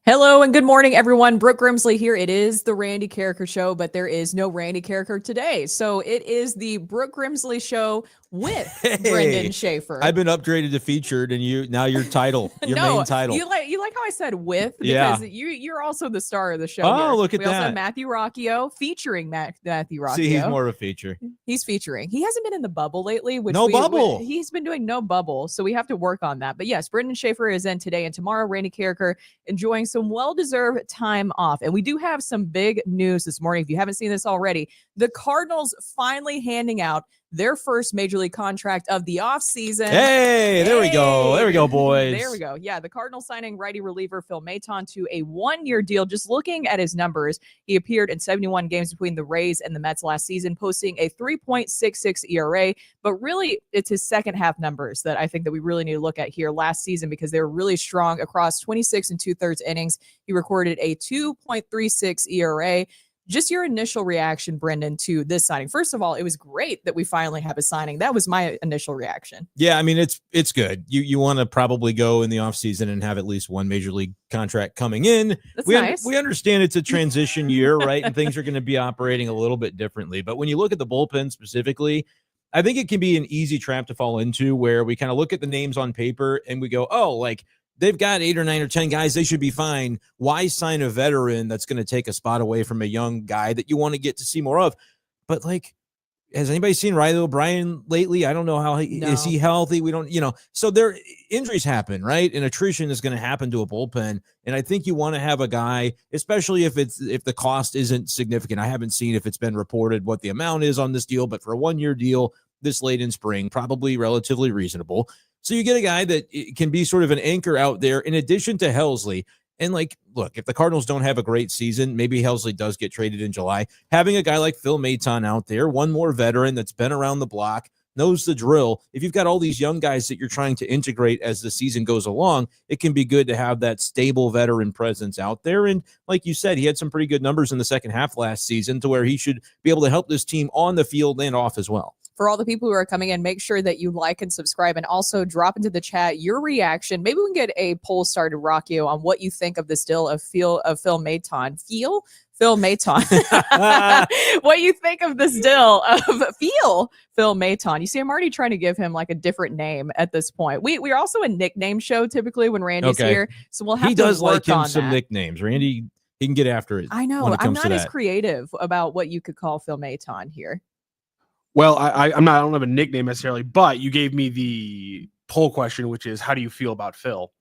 Hello and good morning, everyone. Brooke Grimsley here. It is the Randy Carricker Show, but there is no Randy Carricker today. So it is the Brooke Grimsley Show with Brenden Schaeffer. I've been upgraded to featured, and now your title, your main title. You like how I said with, because you're also the star of the show. Oh, here. Look at we that. We also have Matthew Rocchio featuring Matthew Rocchio. See, he's more of a feature. He's featuring. He hasn't been in the bubble lately. Bubble. He's been doing no bubble, so we have to work on that. But yes, Brenden Schaeffer is in today and tomorrow. Randy Carricker enjoying some well-deserved time off. And we do have some big news this morning. If you haven't seen this already, the Cardinals finally handing out their first major league contract of the offseason. Hey, there we go. There we go, boys. There we go. Yeah, the Cardinals signing righty reliever Phil Maton to a one-year deal. Just looking at his numbers, he appeared in 71 games between the Rays and the Mets last season, posting a 3.66 ERA. But really, it's his second half numbers that I think that we really need to look at here last season, because they were really strong across 26 and 2/3 innings. He recorded a 2.36 ERA. Just your initial reaction, Brenden, to this signing. First of all, it was great that we finally have a signing. That was my initial reaction. Yeah, I mean, it's good. You want to probably go in the offseason and have at least one major league contract coming in. That's nice. We understand it's a transition year, right? And things are going to be operating a little bit differently. But when you look at the bullpen specifically, I think it can be an easy trap to fall into where we kind of look at the names on paper and we go, oh, like, they've got 8 or 9 or 10 guys. They should be fine. Why sign a veteran that's going to take a spot away from a young guy that you want to get to see more of? But, like, has anybody seen Riley O'Brien lately? I don't know how is he healthy? We don't, so there injuries happen, right? And attrition is going to happen to a bullpen. And I think you want to have a guy, especially if the cost isn't significant. I haven't seen if it's been reported what the amount is on this deal, but for a 1-year deal this late in spring, probably relatively reasonable. So you get a guy that can be sort of an anchor out there in addition to Helsley. And, like, look, if the Cardinals don't have a great season, maybe Helsley does get traded in July. Having a guy like Phil Maton out there, one more veteran that's been around the block, knows the drill. If you've got all these young guys that you're trying to integrate as the season goes along, it can be good to have that stable veteran presence out there. And like you said, he had some pretty good numbers in the second half last season to where he should be able to help this team on the field and off as well. For all the people who are coming in, make sure that you like and subscribe, and also drop into the chat your reaction. Maybe we can get a poll started, Rocchio, on what you think of this deal of Phil Maton. Phil Maton. What you think of this deal of Phil Maton. You see, I'm already trying to give him like a different name at this point. We're also a nickname show typically when Randy's here, so we'll have to work on that. He does like him some nicknames. Randy, he can get after it. I know. I'm not as creative about what you could call Phil Maton here. Well, I don't have a nickname necessarily, but you gave me the poll question, which is, how do you feel about Phil?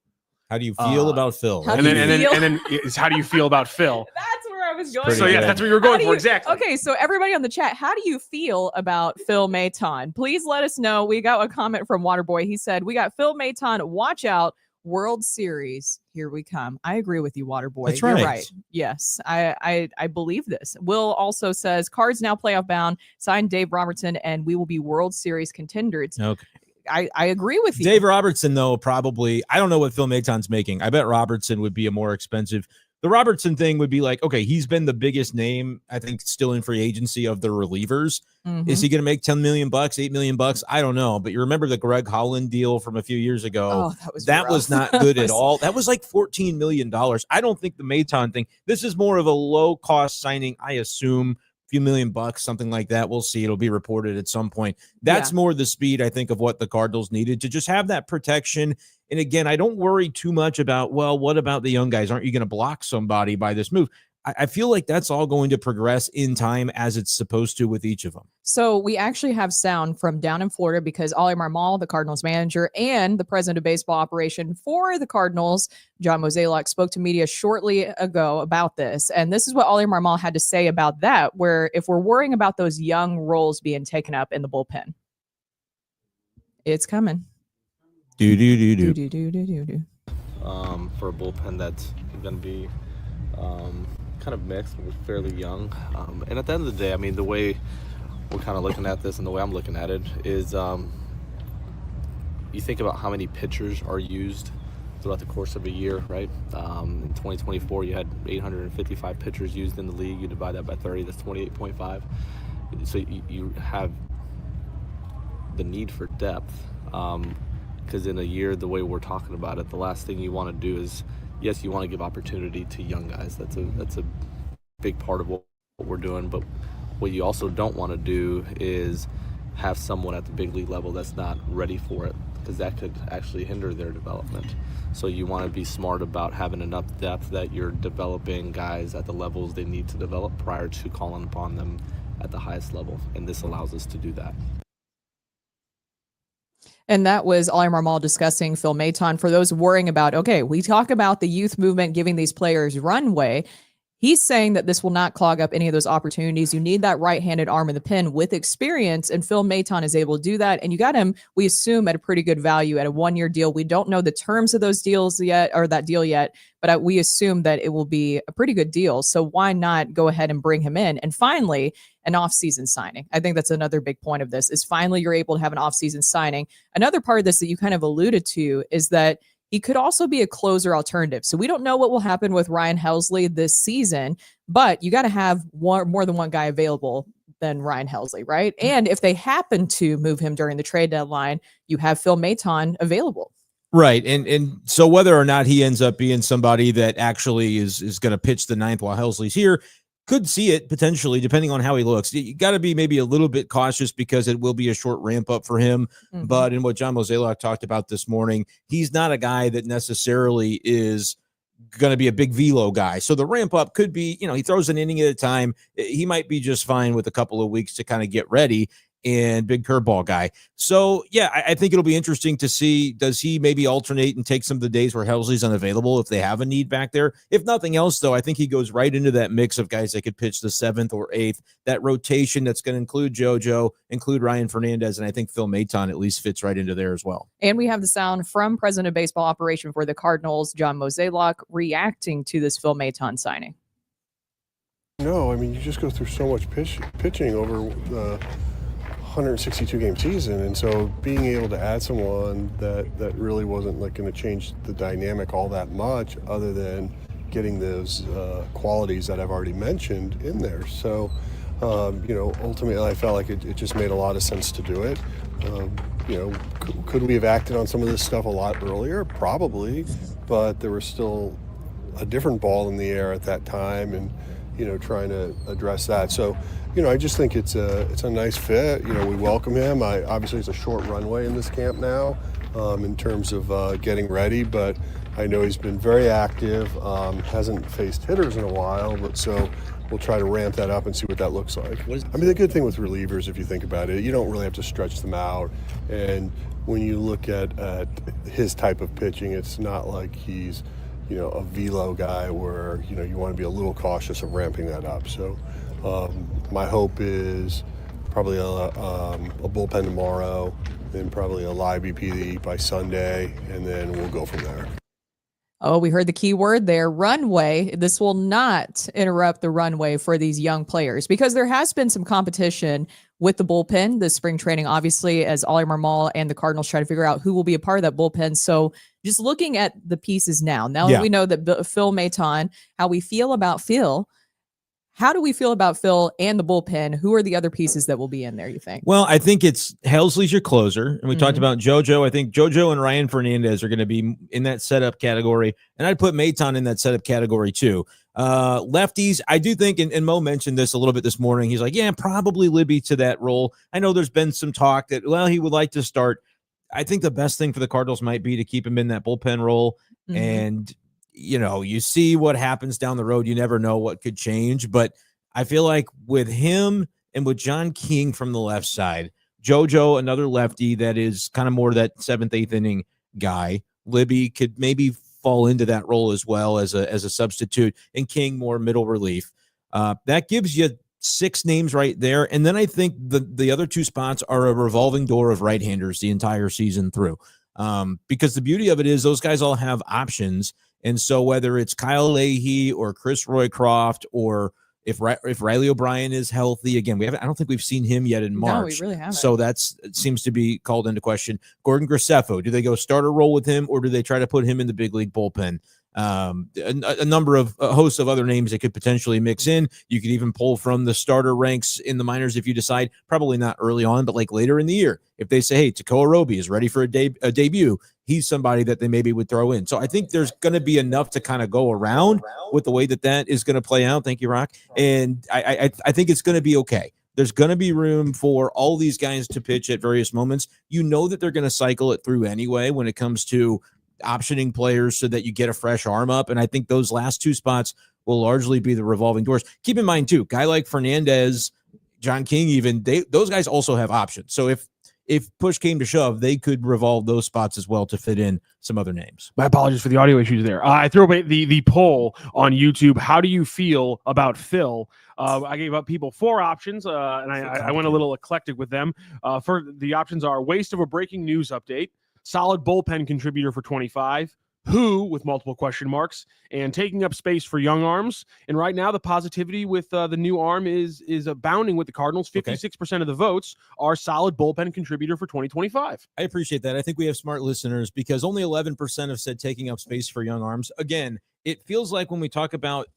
How do you feel about Phil? And then is, how do you feel about Phil? That's where I was going. So yeah, that's what you were going for, exactly. Okay, so everybody on the chat, how do you feel about Phil Maton? Please let us know. We got a comment from Waterboy. He said, "We got Phil Maton. Watch out. World Series, here we come." I agree with you, Waterboy. That's right. You're right. Yes, I believe this. Will also says, Cards now playoff bound, sign Dave Robertson, and we will be World Series contenders. Okay. I agree with you. Dave Robertson, though, probably, I don't know what Phil Maton's making. I bet Robertson would be a more expensive. The Robertson thing would be like, okay, he's been the biggest name, I think, still in free agency of the relievers. Mm-hmm. Is he going to make $10 million, $8 million? I don't know. But you remember the Greg Holland deal from a few years ago? Oh, that was not good at all. That was like $14 million. I don't think the Maton thing, this is more of a low cost signing, I assume. Few $1 million, something like that. We'll see. It'll be reported at some point. That's more the speed, I think, of what the Cardinals needed to just have that protection. And again, I don't worry too much about, well, what about the young guys? Aren't you going to block somebody by this move? I feel like that's all going to progress in time as it's supposed to with each of them. So we actually have sound from down in Florida because Oli Marmol, the Cardinals manager and the president of baseball operation for the Cardinals, John Mozeliak, spoke to media shortly ago about this. And this is what Oli Marmol had to say about that, where if we're worrying about those young roles being taken up in the bullpen, it's coming. For a bullpen that's going to be kind of mixed, but fairly young. And at the end of the day, I mean, the way we're kind of looking at this and the way I'm looking at it is you think about how many pitchers are used throughout the course of a year, right? In 2024, you had 855 pitchers used in the league. You divide that by 30, that's 28.5. So you have the need for depth. Because in a year, the way we're talking about it, the last thing you want to do is yes, you want to give opportunity to young guys. That's a big part of what we're doing. But what you also don't want to do is have someone at the big league level that's not ready for it, because that could actually hinder their development. So you want to be smart about having enough depth that you're developing guys at the levels they need to develop prior to calling upon them at the highest level. And this allows us to do that. And that was Oli Marmol discussing Phil Maton. For those worrying about, okay, we talk about the youth movement giving these players runway. He's saying that this will not clog up any of those opportunities. You need that right-handed arm in the pen with experience, and Phil Maton is able to do that. And you got him, we assume, at a pretty good value at a one-year deal. We don't know the terms of those deals yet, or that deal yet, but we assume that it will be a pretty good deal. So why not go ahead and bring him in? And finally, an off-season signing. I think that's another big point of this, is finally you're able to have an off-season signing. Another part of this that you kind of alluded to is that he could also be a closer alternative. So we don't know what will happen with Ryan Helsley this season, but you got to have more than one guy available than Ryan Helsley, right? And if they happen to move him during the trade deadline, you have Phil Maton available. Right. And so whether or not he ends up being somebody that actually is going to pitch the ninth while Helsley's here, could see it potentially, depending on how he looks. You got to be maybe a little bit cautious because it will be a short ramp up for him. Mm-hmm. But in what John Mozeliak talked about this morning, he's not a guy that necessarily is going to be a big velo guy. So the ramp up could be, he throws an inning at a time. He might be just fine with a couple of weeks to kind of get ready. And big curveball guy. So, yeah, I think it'll be interesting to see, does he maybe alternate and take some of the days where Helsley's unavailable if they have a need back there? If nothing else, though, I think he goes right into that mix of guys that could pitch the 7th or 8th, that rotation that's going to include JoJo, include Ryan Fernandez, and I think Phil Maton at least fits right into there as well. And we have the sound from President of Baseball Operation for the Cardinals, John Mozeliak, reacting to this Phil Maton signing. No, I mean, you just go through so much pitching over the 162 game season, and so being able to add someone that really wasn't like going to change the dynamic all that much, other than getting those qualities that I've already mentioned in there. So ultimately I felt like it just made a lot of sense to do it. Could we have acted on some of this stuff a lot earlier? Probably, but there was still a different ball in the air at that time, and trying to address that. So I just think it's a nice fit. We welcome him. Obviously it's a short runway in this camp now in terms of getting ready, but I know he's been very active, hasn't faced hitters in a while, but so we'll try to ramp that up and see what that looks like. I mean, the good thing with relievers, if you think about it, you don't really have to stretch them out. And when you look at his type of pitching, it's not like he's a velo guy where you want to be a little cautious of ramping that up. So my hope is probably a bullpen tomorrow, then probably a live BP by Sunday, and then we'll go from there. Oh, we heard the key word there, runway. This will not interrupt the runway for these young players, because there has been some competition with the bullpen this spring training, obviously, as Oli Marmol and the Cardinals try to figure out who will be a part of that bullpen. So just looking at the pieces now that we know that Phil Maton, how we feel about Phil, how do we feel about Phil and the bullpen? Who are the other pieces that will be in there, you think? Well, I think it's Helsley's your closer. And we talked about JoJo. I think JoJo and Ryan Fernandez are going to be in that setup category. And I'd put Maton in that setup category too. Lefties, I do think, and Mo mentioned this a little bit this morning. He's like, yeah, probably Libby to that role. I know there's been some talk that, he would like to start. I think the best thing for the Cardinals might be to keep him in that bullpen role. And you see what happens down the road. You never know what could change. But I feel like with him and with John King from the left side, JoJo, another lefty that is kind of more that 7th, 8th inning guy, Libby could maybe fall into that role as well as a substitute, and King more middle relief. That gives you 6 names right there. And then I think the other 2 spots are a revolving door of right-handers the entire season through. Because the beauty of it is those guys all have options. And so whether it's Kyle Leahy or Chris Roycroft, or if Riley O'Brien is healthy, again, I don't think we've seen him yet in March. No, we really haven't. So it seems to be called into question. Gordon Graceffo, do they go start a role with him, or do they try to put him in the big league bullpen? a number of a host of other names that could potentially mix in. You could even pull from the starter ranks in the minors if you decide, probably not early on, but like later in the year. If they say, hey, Tekoa Roby is ready for a debut, he's somebody that they maybe would throw in. So I think there's going to be enough to kind of go around with the way that is going to play out. Thank you, Rock. And I think it's going to be okay. There's going to be room for all these guys to pitch at various moments. You know that they're going to cycle it through anyway when it comes to optioning players so that you get a fresh arm up. And I think those last two spots will largely be the revolving doors. Keep in mind, too, guy like Fernandez, John King, even, those guys also have options. So if push came to shove, they could revolve those spots as well to fit in some other names. My apologies for the audio issues there. I threw away the poll on YouTube. How do you feel about Phil? I gave up people 4 options, and I went a little eclectic with them. For the options are waste of a breaking news update, solid bullpen contributor for 25, who with multiple question marks, and taking up space for young arms. And right now, the positivity with the new arm is abounding with the Cardinals. 56% of the votes are solid bullpen contributor for 2025. I appreciate that. I think we have smart listeners because only 11% have said taking up space for young arms. Again, it feels like when we talk about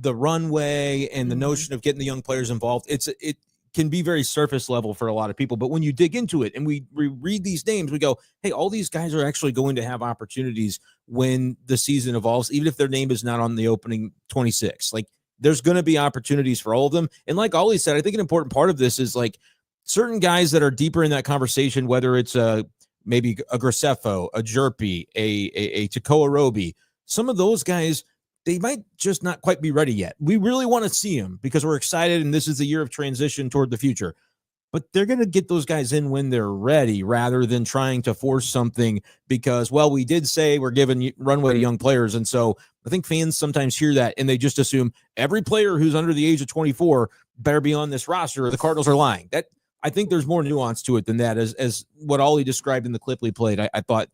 the runway and the notion of getting the young players involved, it can be very surface level for a lot of people. But when you dig into it and we read these names, we go, hey, all these guys are actually going to have opportunities when the season evolves, even if their name is not on the opening 26. Like, there's going to be opportunities for all of them. And like Oli said, I think an important part of this is like certain guys that are deeper in that conversation, whether it's maybe a Graceffo, a Jerpy, a Tekoa Roby, some of those guys, they might just not quite be ready yet. We really want to see them because we're excited, and this is the year of transition toward the future. But they're going to get those guys in when they're ready rather than trying to force something because, well, we did say we're giving runway to young players. And so I think fans sometimes hear that, and they just assume every player who's under the age of 24 better be on this roster or the Cardinals are lying. That I think there's more nuance to it than that, as what Oli described in the clip we played. I thought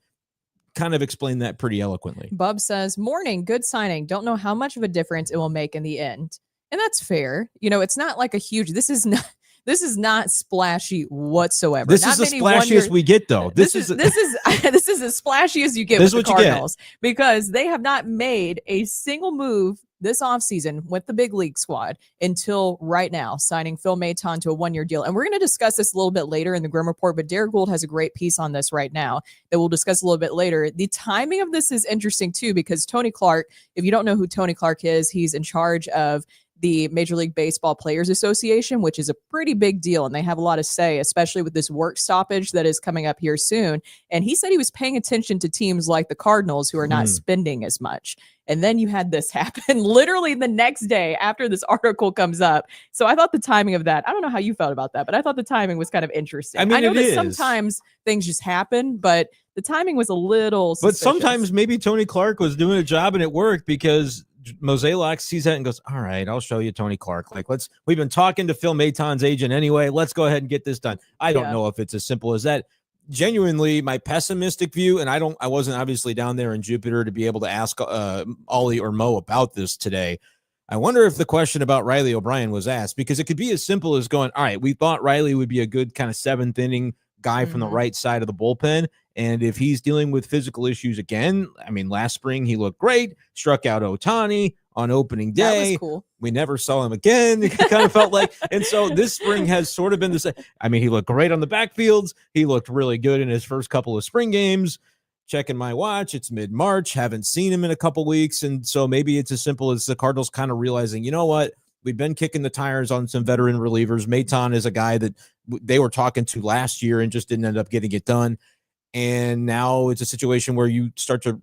kind of explained that pretty eloquently. Bub says, morning, good signing. Don't know how much of a difference it will make in the end. And that's fair. You know, it's not like a huge, this is not splashy whatsoever. This not is the splashiest we get, though. This is as splashy as you get with the Cardinals because they have not made a single move this offseason with the big league squad until right now, signing Phil Maton to a 1-year deal. And we're going to discuss this a little bit later in the Grim Report, but Derek Gould has a great piece on this right now that we'll discuss a little bit later. The timing of this is interesting too, because Tony Clark, if you don't know who Tony Clark is, he's in charge of the Major League Baseball Players Association, which is a pretty big deal. And they have a lot to say, especially with this work stoppage that is coming up here soon. And he said he was paying attention to teams like the Cardinals who are not spending as much. And then you had this happen literally the next day after this article comes up. So I thought the timing of that, I don't know how you felt about that, but I thought the timing was kind of interesting. I mean, I know that is. sometimes things just happen, but the timing was a little suspicious. But sometimes maybe Tony Clark was doing a job and it worked because Mozeliak sees that and goes, all right, I'll show you Tony Clark. Like, we've been talking to Phil Maton's agent anyway. Let's go ahead and get this done. I don't know if it's as simple as that. Genuinely, my pessimistic view, and I wasn't obviously down there in Jupiter to be able to ask Oli or Mo about this today. I wonder if the question about Riley O'Brien was asked, because it could be as simple as going, all right, we thought Riley would be a good kind of 7th inning guy from the right side of the bullpen. And if he's dealing with physical issues again, I mean, last spring he looked great, struck out Ohtani on opening day. That was cool. We never saw him again. It kind of felt like, and so this spring has sort of been the same. I mean, he looked great on the backfields. He looked really good in his first couple of spring games. Checking my watch, it's mid-March. Haven't seen him in a couple weeks. And so maybe it's as simple as the Cardinals kind of realizing, you know what? We've been kicking the tires on some veteran relievers. Maton is a guy that they were talking to last year and just didn't end up getting it done. And now it's a situation where you start to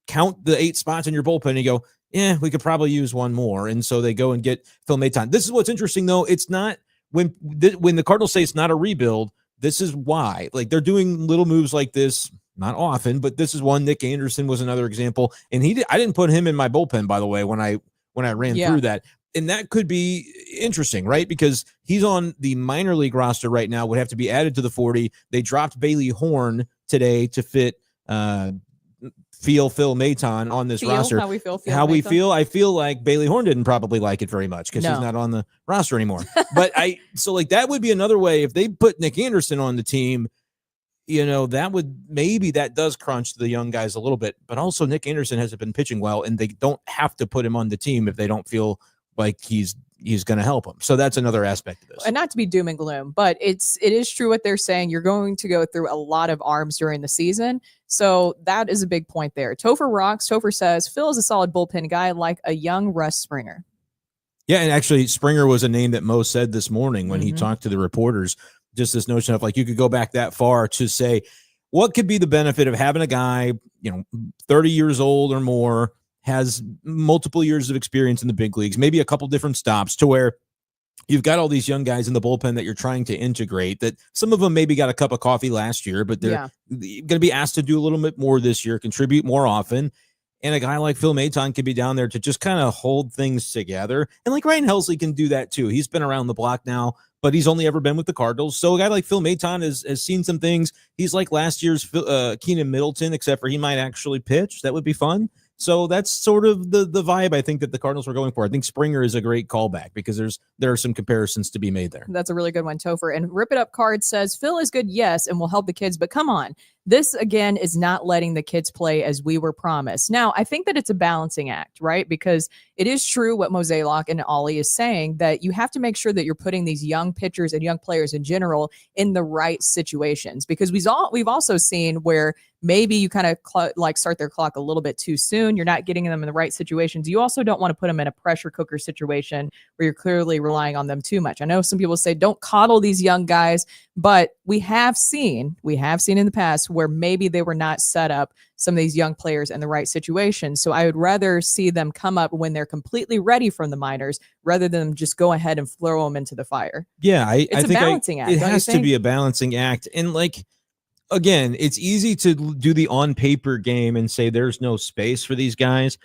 count the 8 spots in your bullpen and you go, yeah, we could probably use one more. And so they go and get Phil Maton. This is what's interesting, though. It's not when the Cardinals say it's not a rebuild, this is why. Like, they're doing little moves like this, not often, but this is one. Nick Anderson was another example. And I didn't put him in my bullpen, by the way, when I ran through that. And that could be interesting, right? Because he's on the minor league roster right now, would have to be added to the 40. They dropped Bailey Horn today to fit Phil Maton on this roster. How we feel. I feel like Bailey Horn didn't probably like it very much because he's not on the roster anymore. But so like that would be another way if they put Nick Anderson on the team. that does crunch the young guys a little bit, but also Nick Anderson hasn't been pitching well, and they don't have to put him on the team if they don't feel like he's going to help them. So that's another aspect of this. And not to be doom and gloom, but it is true what they're saying. You're going to go through a lot of arms during the season. So that is a big point there. Topher rocks. Topher says, Phil is a solid bullpen guy like a young Russ Springer. Yeah, and actually Springer was a name that Mo said this morning when he talked to the reporters, just this notion of like you could go back that far to say what could be the benefit of having a guy, 30 years old or more, has multiple years of experience in the big leagues, maybe a couple different stops, to where you've got all these young guys in the bullpen that you're trying to integrate, that some of them maybe got a cup of coffee last year, but they're going to be asked to do a little bit more this year, contribute more often. And a guy like Phil Maton could be down there to just kind of hold things together. And like Ryan Helsley can do that too. He's been around the block now, but he's only ever been with the Cardinals. So a guy like Phil Maton has seen some things. He's like last year's Keenan Middleton, except for he might actually pitch. That would be fun. So that's sort of the vibe I think that the Cardinals were going for. I think Springer is a great callback because there are some comparisons to be made there. That's a really good one, Topher. And Rip It Up Card says, Phil is good, yes, and will help the kids, but come on. This, again, is not letting the kids play as we were promised. Now, I think that it's a balancing act, right? Because it is true what Mozeliak and Oli is saying, that you have to make sure that you're putting these young pitchers and young players in general in the right situations. Because we've also seen where maybe you kind of start their clock a little bit too soon. You're not getting them in the right situations. You also don't want to put them in a pressure cooker situation where you're clearly relying on them too much. I know some people say don't coddle these young guys, but we have seen in the past where maybe they were not set up, some of these young players, in the right situation. So I would rather see them come up when they're completely ready from the minors rather than just go ahead and throw them into the fire. Yeah, I think a balancing act. It has to be a balancing act. And again, it's easy to do the on paper game and say there's no space for these guys.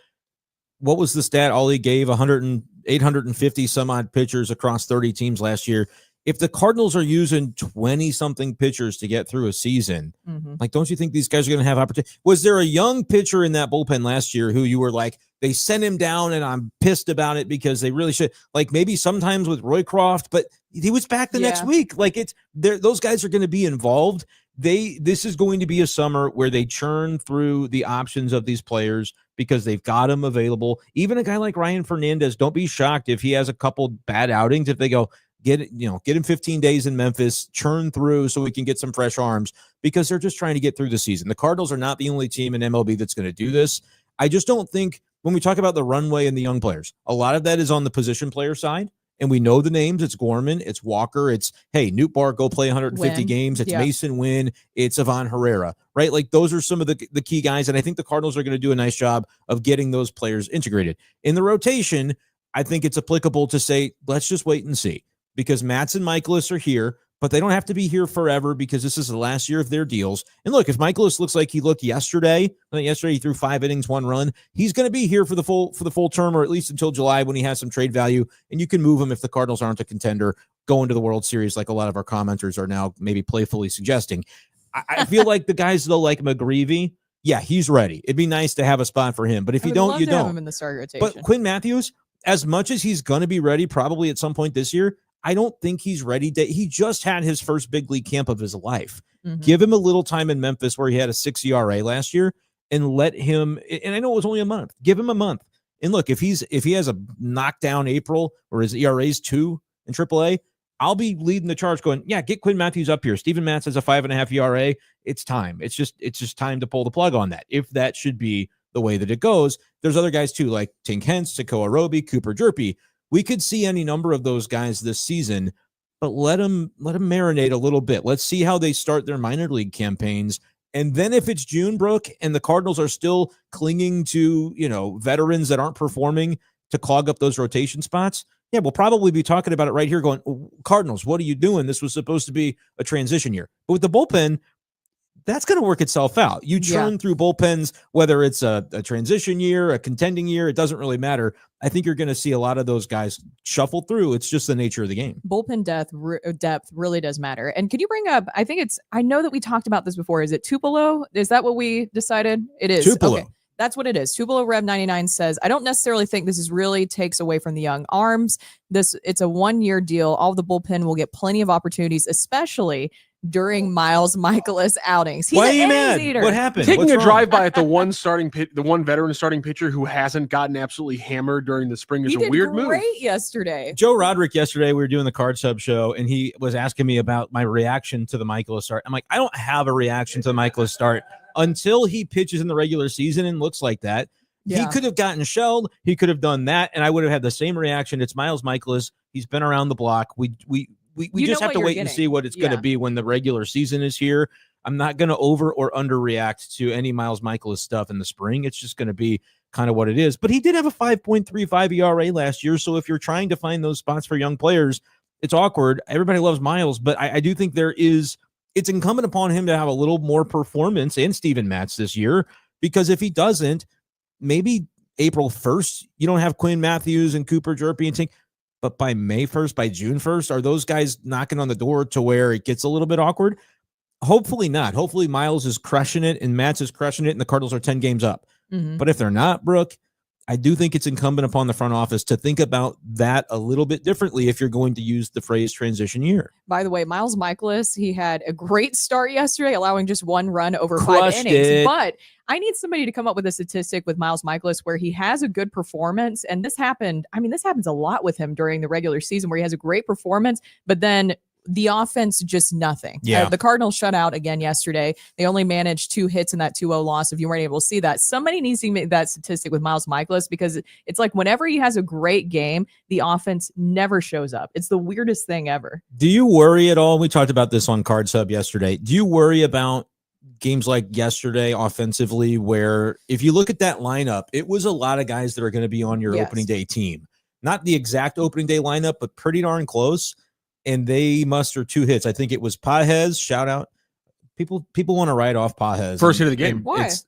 What was the stat Ollie gave? 850 some odd pitchers across 30 teams last year. If the Cardinals are using 20-something pitchers to get through a season, don't you think these guys are going to have opportunity? Was there a young pitcher in that bullpen last year who you were like, they sent him down and I'm pissed about it because they really should? Like maybe sometimes with Roycroft, but he was back the next week. Those guys are going to be involved. This is going to be a summer where they churn through the options of these players because they've got them available. Even a guy like Ryan Fernandez, don't be shocked if he has a couple bad outings. If they go, get him 15 days in Memphis, churn through so we can get some fresh arms, because they're just trying to get through the season. The Cardinals are not the only team in MLB that's going to do this. I just don't think when we talk about the runway and the young players, a lot of that is on the position player side. And we know the names. It's Gorman, it's Walker, it's, hey, Newt Bark, go play 150 games. It's Mason Wynn, it's Ivan Herrera, right? Like those are some of the key guys. And I think the Cardinals are going to do a nice job of getting those players integrated. In the rotation, I think it's applicable to say, let's just wait and see. Because Matz and Michaelis are here, but they don't have to be here forever because this is the last year of their deals. And look, if Michaelis looks like he looked yesterday he threw 5 innings, 1 run, he's going to be here for the full term, or at least until July when he has some trade value, and you can move him if the Cardinals aren't a contender going to the World Series, like a lot of our commenters are now maybe playfully suggesting. I feel like the guys though, like McGreevy, yeah, he's ready. It'd be nice to have a spot for him, but if you don't, you don't. Have him in the start rotation. But Quinn Matthews, as much as he's going to be ready probably at some point this year, I don't think he's ready. He just had his first big league camp of his life. Give him a little time in Memphis where he had a 6 ERA last year and let him, and I know it was only a month, give him a month. And look, if he has a knockdown April or his ERA's 2 in AAA, I'll be leading the charge going, yeah, get Quinn Matthews up here. Steven Matz has a 5.5 ERA. It's time. It's just time to pull the plug on that. If that should be the way that it goes, there's other guys too, like Tink Hence, Tekoa Roby, Cooper Jerpy. We could see any number of those guys this season, but let them marinate a little bit. Let's see how they start their minor league campaigns. And then if it's June, Brooke, and the Cardinals are still clinging to, veterans that aren't performing to clog up those rotation spots, yeah, we'll probably be talking about it right here going, Cardinals, what are you doing? This was supposed to be a transition year. But with the bullpen, that's going to work itself out. You churn through bullpens, whether it's a transition year, a contending year, it doesn't really matter. I think you're going to see a lot of those guys shuffle through. It's just the nature of the game. Bullpen depth really does matter. And can you bring up, I know that we talked about this before. Is it Tupelo? Is that what we decided? It is. Tupelo. Okay. That's what it is. Tupelo Rev 99 says, I don't necessarily think this is really takes away from the young arms. It's a 1-year deal. All of the bullpen will get plenty of opportunities, especially during Miles Michaelis outings. He's Why are an you innings mad? eater. What happened? Taking What's a wrong? drive-by at the one veteran starting pitcher who hasn't gotten absolutely hammered during the spring is He a did weird move. great yesterday. Joe Roderick yesterday, we were doing the Card Sub show, and he was asking me about my reaction to the Michaelis start. I'm like, I don't have a reaction to the Michaelis start until he pitches in the regular season and looks like that. Yeah. He could have gotten shelled. He could have done that, and I would have had the same reaction. It's Miles Michaelis. He's been around the block. We just have to wait and see what it's going to be when the regular season is here. I'm not going to over or underreact to any Miles Michaelis stuff in the spring. It's just going to be kind of what it is. But he did have a 5.35 ERA last year. So if you're trying to find those spots for young players, it's awkward. Everybody loves Miles, but I do think it's incumbent upon him to have a little more performance, and Steven Matz this year, because if he doesn't, maybe April 1st, you don't have Quinn Matthews and Cooper Jerpy and Tink. But by May 1st, by June 1st, are those guys knocking on the door to where it gets a little bit awkward? Hopefully not. Hopefully Miles is crushing it and Matz is crushing it and the Cardinals are 10 games up. Mm-hmm. But if they're not, Brooke, I do think it's incumbent upon the front office to think about that a little bit differently if you're going to use the phrase transition year. By the way, Miles Michaelis, he had a great start yesterday, allowing just one run over Crushed 5 innings. it. But I need somebody to come up with a statistic with Miles Michaelis where he has a good performance. And this happened. I mean, this happens a lot with him during the regular season where he has a great performance, but then the offense, just nothing. Yeah. The Cardinals shut out again yesterday. They only managed 2 hits in that 2-0 loss. If you weren't able to see that, somebody needs to make that statistic with Miles Michaelis, because it's like whenever he has a great game, the offense never shows up. It's the weirdest thing ever. Do you worry at all? We talked about this on Card Sub yesterday. Do you worry about games like yesterday offensively, where if you look at that lineup, it was a lot of guys that are going to be on your opening day team? Not the exact opening day lineup, but pretty darn close. And they muster 2 hits. I think it was Pages. Shout out. People want to write off Pages. First hit of the game. Why? It's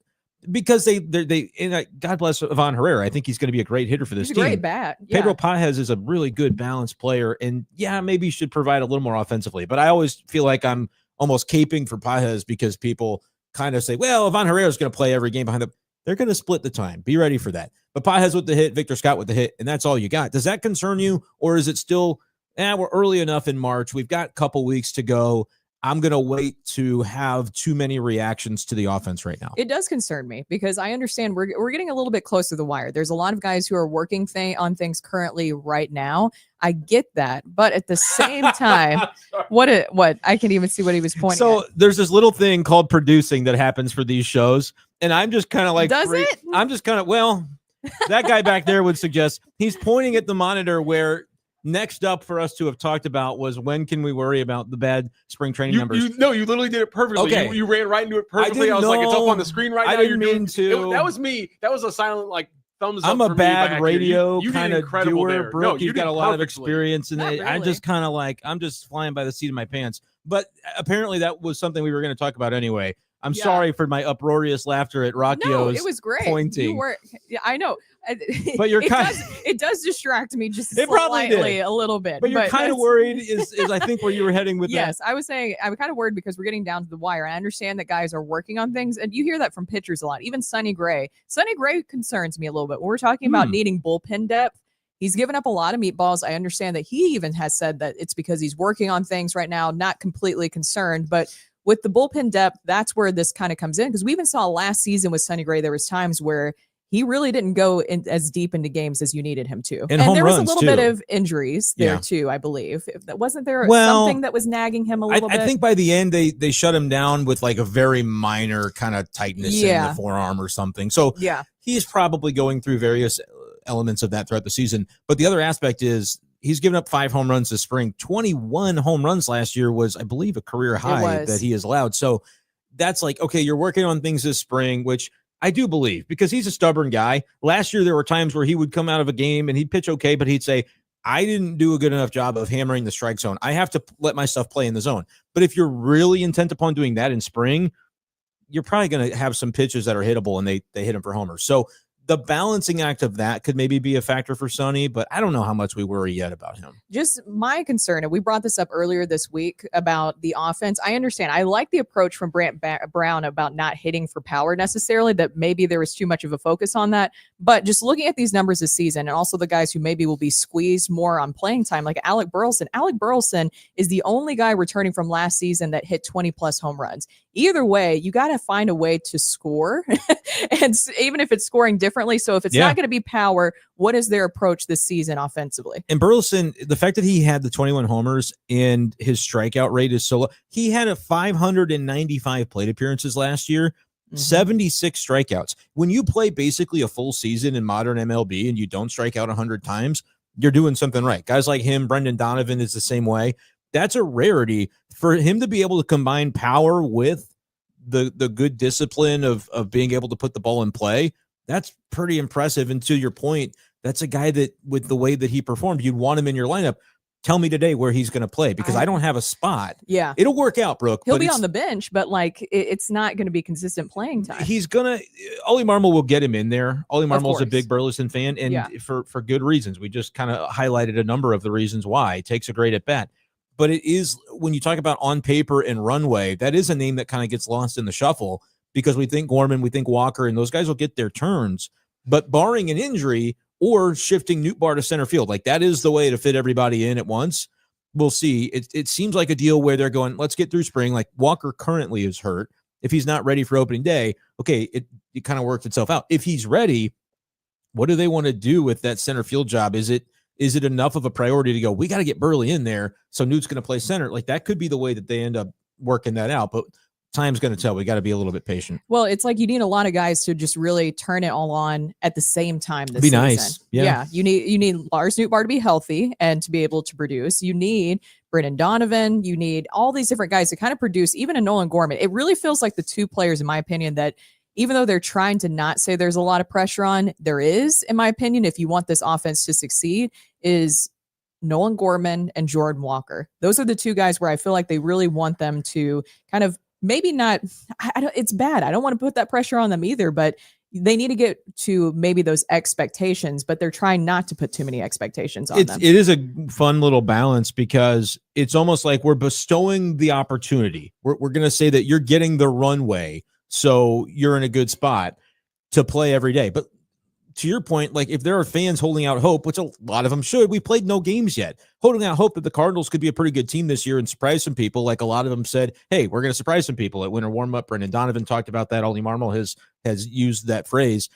because they and God bless Ivan Herrera. I think he's going to be a great hitter for this He's a team. great bat. Yeah. Pedro Pages is a really good balanced player, and maybe should provide a little more offensively. But I always feel like I'm almost caping for Pages because people kind of say, well, Ivan Herrera is going to play every game behind them. They're going to split the time. Be ready for that. But Pages with the hit, Victor Scott with the hit, and that's all you got. Does that concern you, or is it still, we're early enough in March. We've got a couple weeks to go. I'm going to wait to have too many reactions to the offense right now. It does concern me because I understand we're getting a little bit close to the wire. There's a lot of guys who are working on things currently right now. I get that. But at the same time, what I can't even see what he was pointing So at. there's this little thing called producing that happens for these shows. And I'm just kind of like, I'm just kind of, that guy back there would suggest he's pointing at the monitor where next up for us to have talked about was when can we worry about the bad spring training numbers? You literally did it perfectly. Okay. You ran right into it perfectly. I was like, it's up on the screen right now. I didn't mean to. That was me. That was a silent thumbs up. I'm a for me bad by radio you kind of doer. there. Brooke, No, you've did got a lot of perfectly. experience in Not it. I'm really. just kind of like, I'm just flying by the seat of my pants. But apparently that was something we were going to talk about anyway. I'm sorry for my uproarious laughter at Rockio's. No, it was great. Pointing. I know. But you're it does distract me just It probably slightly did. a little bit. But you're kind of worried is I think where you were heading with yes, I was saying I'm kind of worried because we're getting down to the wire. I understand that guys are working on things, and you hear that from pitchers a lot. Even Sonny Gray. Sonny Gray concerns me a little bit. When we're talking about needing bullpen depth, he's given up a lot of meatballs. I understand that he even has said that it's because he's working on things right now, not completely concerned. But with the bullpen depth, that's where this kind of comes in, because we even saw last season with Sonny Gray, there was times where he really didn't go as deep into games as you needed him to. And there was a runs, little too. bit of injuries there too, I believe. Wasn't there something that was nagging him a little bit? I think by the end they shut him down with like a very minor kind of tightness in the forearm or something. So he's probably going through various elements of that throughout the season. But the other aspect is he's given up 5 home runs this spring. 21 home runs last year was, I believe, a career high that he has allowed. So that's like, okay, you're working on things this spring, which I do believe, because he's a stubborn guy. Last year, there were times where he would come out of a game and he'd pitch okay, but he'd say, I didn't do a good enough job of hammering the strike zone. I have to let my stuff play in the zone. But if you're really intent upon doing that in spring, you're probably going to have some pitches that are hittable and they hit him for homers. So the balancing act of that could maybe be a factor for Sonny, but I don't know how much we worry yet about him. Just my concern, and we brought this up earlier this week about the offense. I understand. I like the approach from Brant Brown about not hitting for power necessarily, that maybe there was too much of a focus on that. But just looking at these numbers this season, and also the guys who maybe will be squeezed more on playing time, like Alec Burleson. Alec Burleson is the only guy returning from last season that hit 20-plus home runs. Either way, you got to find a way to score, and even if it's scoring differently. So if it's not going to be power, what is their approach this season offensively? And Burleson, the fact that he had the 21 homers and his strikeout rate is so low. He had a 595 plate appearances last year, 76 strikeouts. When you play basically a full season in modern MLB and you don't strike out 100 times, you're doing something right. Guys like him, Brendan Donovan is the same way. That's a rarity for him to be able to combine power with the good discipline of being able to put the ball in play. That's pretty impressive. And to your point, that's a guy that with the way that he performed, you'd want him in your lineup. Tell me today where he's going to play, because I don't have a spot. Yeah. It'll work out, Brooke. He'll be on the bench, but like it's not going to be consistent playing time. He's going to – Oli Marmol will get him in there. Oli Marmol's a big Burleson fan, and for good reasons. We just kind of highlighted a number of the reasons why. He takes a great at-bat. But it is, when you talk about on paper and runway, that is a name that kind of gets lost in the shuffle, because we think Gorman, we think Walker, and those guys will get their turns. But barring an injury or shifting Nootbaar to center field, like that is the way to fit everybody in at once. We'll see. It seems like a deal where they're going, let's get through spring. Like Walker currently is hurt. If he's not ready for opening day, okay, it kind of works itself out. If he's ready, what do they want to do with that center field job? Is it enough of a priority to go, we got to get Burley in there, so Newt's going to play center? Like that could be the way that they end up working that out, but time's going to tell. We got to be a little bit patient. Well, it's like you need a lot of guys to just really turn it all on at the same time this season. Nice. Yeah. You need Lars Nootbaar to be healthy and to be able to produce. You need Brendan Donovan. You need all these different guys to kind of produce, even a Nolan Gorman. It really feels like the two players, in my opinion, that even though they're trying to not say there's a lot of pressure on, there is, in my opinion, if you want this offense to succeed, is Nolan Gorman and Jordan Walker. Those are the two guys where I feel like they really want them to kind of maybe not, it's bad. I don't want to put that pressure on them either, but they need to get to maybe those expectations, but they're trying not to put too many expectations on them. It is a fun little balance, because it's almost like we're bestowing the opportunity. We're going to say that you're getting the runway, so you're in a good spot to play every day. But to your point, like if there are fans holding out hope, which a lot of them should, we played no games yet, holding out hope that the Cardinals could be a pretty good team this year and surprise some people. Like a lot of them said, hey, we're going to surprise some people at winter warm-up. Brendan Donovan talked about that. Oli Marmol has used that phrase.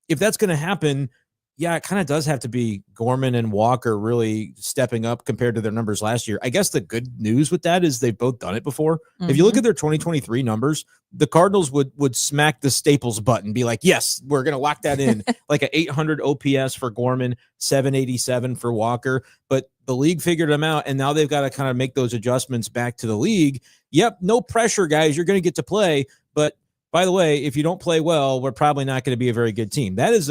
If that's going to happen, yeah, it kind of does have to be Gorman and Walker really stepping up compared to their numbers last year. I guess the good news with that is they've both done it before. If you look at their 2023 numbers, the Cardinals would smack the Staples button, be like, yes, we're going to lock that in, like a 800 OPS for Gorman, 787 for Walker. But the league figured them out, and now they've got to kind of make those adjustments back to the league. Yep, no pressure, guys. You're going to get to play. But by the way, if you don't play well, we're probably not going to be a very good team. That's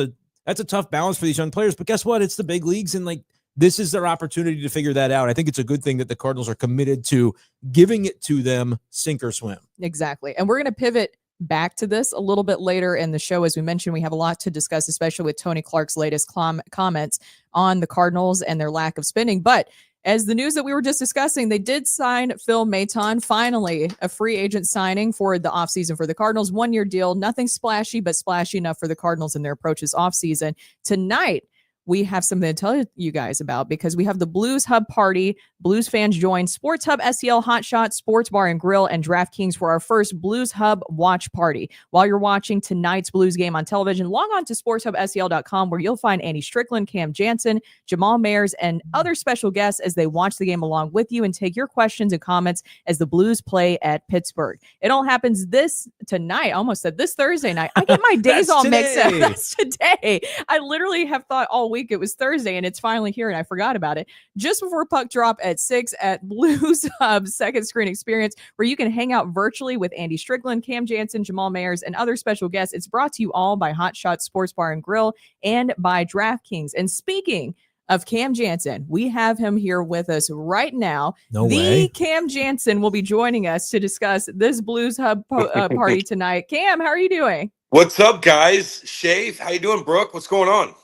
a tough balance for these young players, but guess what? It's the big leagues, and like this is their opportunity to figure that out. I think it's a good thing that the Cardinals are committed to giving it to them, sink or swim. Exactly. And we're going to pivot back to this a little bit later in the show. As we mentioned, we have a lot to discuss, especially with Tony Clark's latest comments on the Cardinals and their lack of spending. But as the news that we were just discussing, they did sign Phil Maton, finally a free agent signing for the offseason for the Cardinals. 1-year deal, nothing splashy, but splashy enough for the Cardinals in their approach this offseason. Tonight, we have something to tell you guys about, because we have the Blues Hub party. Blues fans join Sports Hub SEL Hot Shot, Sports Bar and Grill, and DraftKings for our first Blues Hub watch party. While you're watching tonight's Blues game on television, log on to sportshubsel.com, where you'll find Andy Strickland, Cam Janssen, Jamal Mayers, and other special guests as they watch the game along with you and take your questions and comments as the Blues play at Pittsburgh. It all happens this Thursday night. I get my days all mixed up. That's today. I literally have thought all week it was Thursday, and it's finally here, and I forgot about it. Just before puck drop at 6 at Blues Hub's second screen experience, where you can hang out virtually with Andy Strickland, Cam Janssen, Jamal Mayers, and other special guests. It's brought to you all by Hot Shot Sports Bar and Grill and by DraftKings. And speaking of Cam Janssen, we have him here with us right now. No way. Cam Janssen will be joining us to discuss this Blues Hub party tonight. Cam, how are you doing? What's up, guys? Shafe, how you doing, Brooke? What's going on?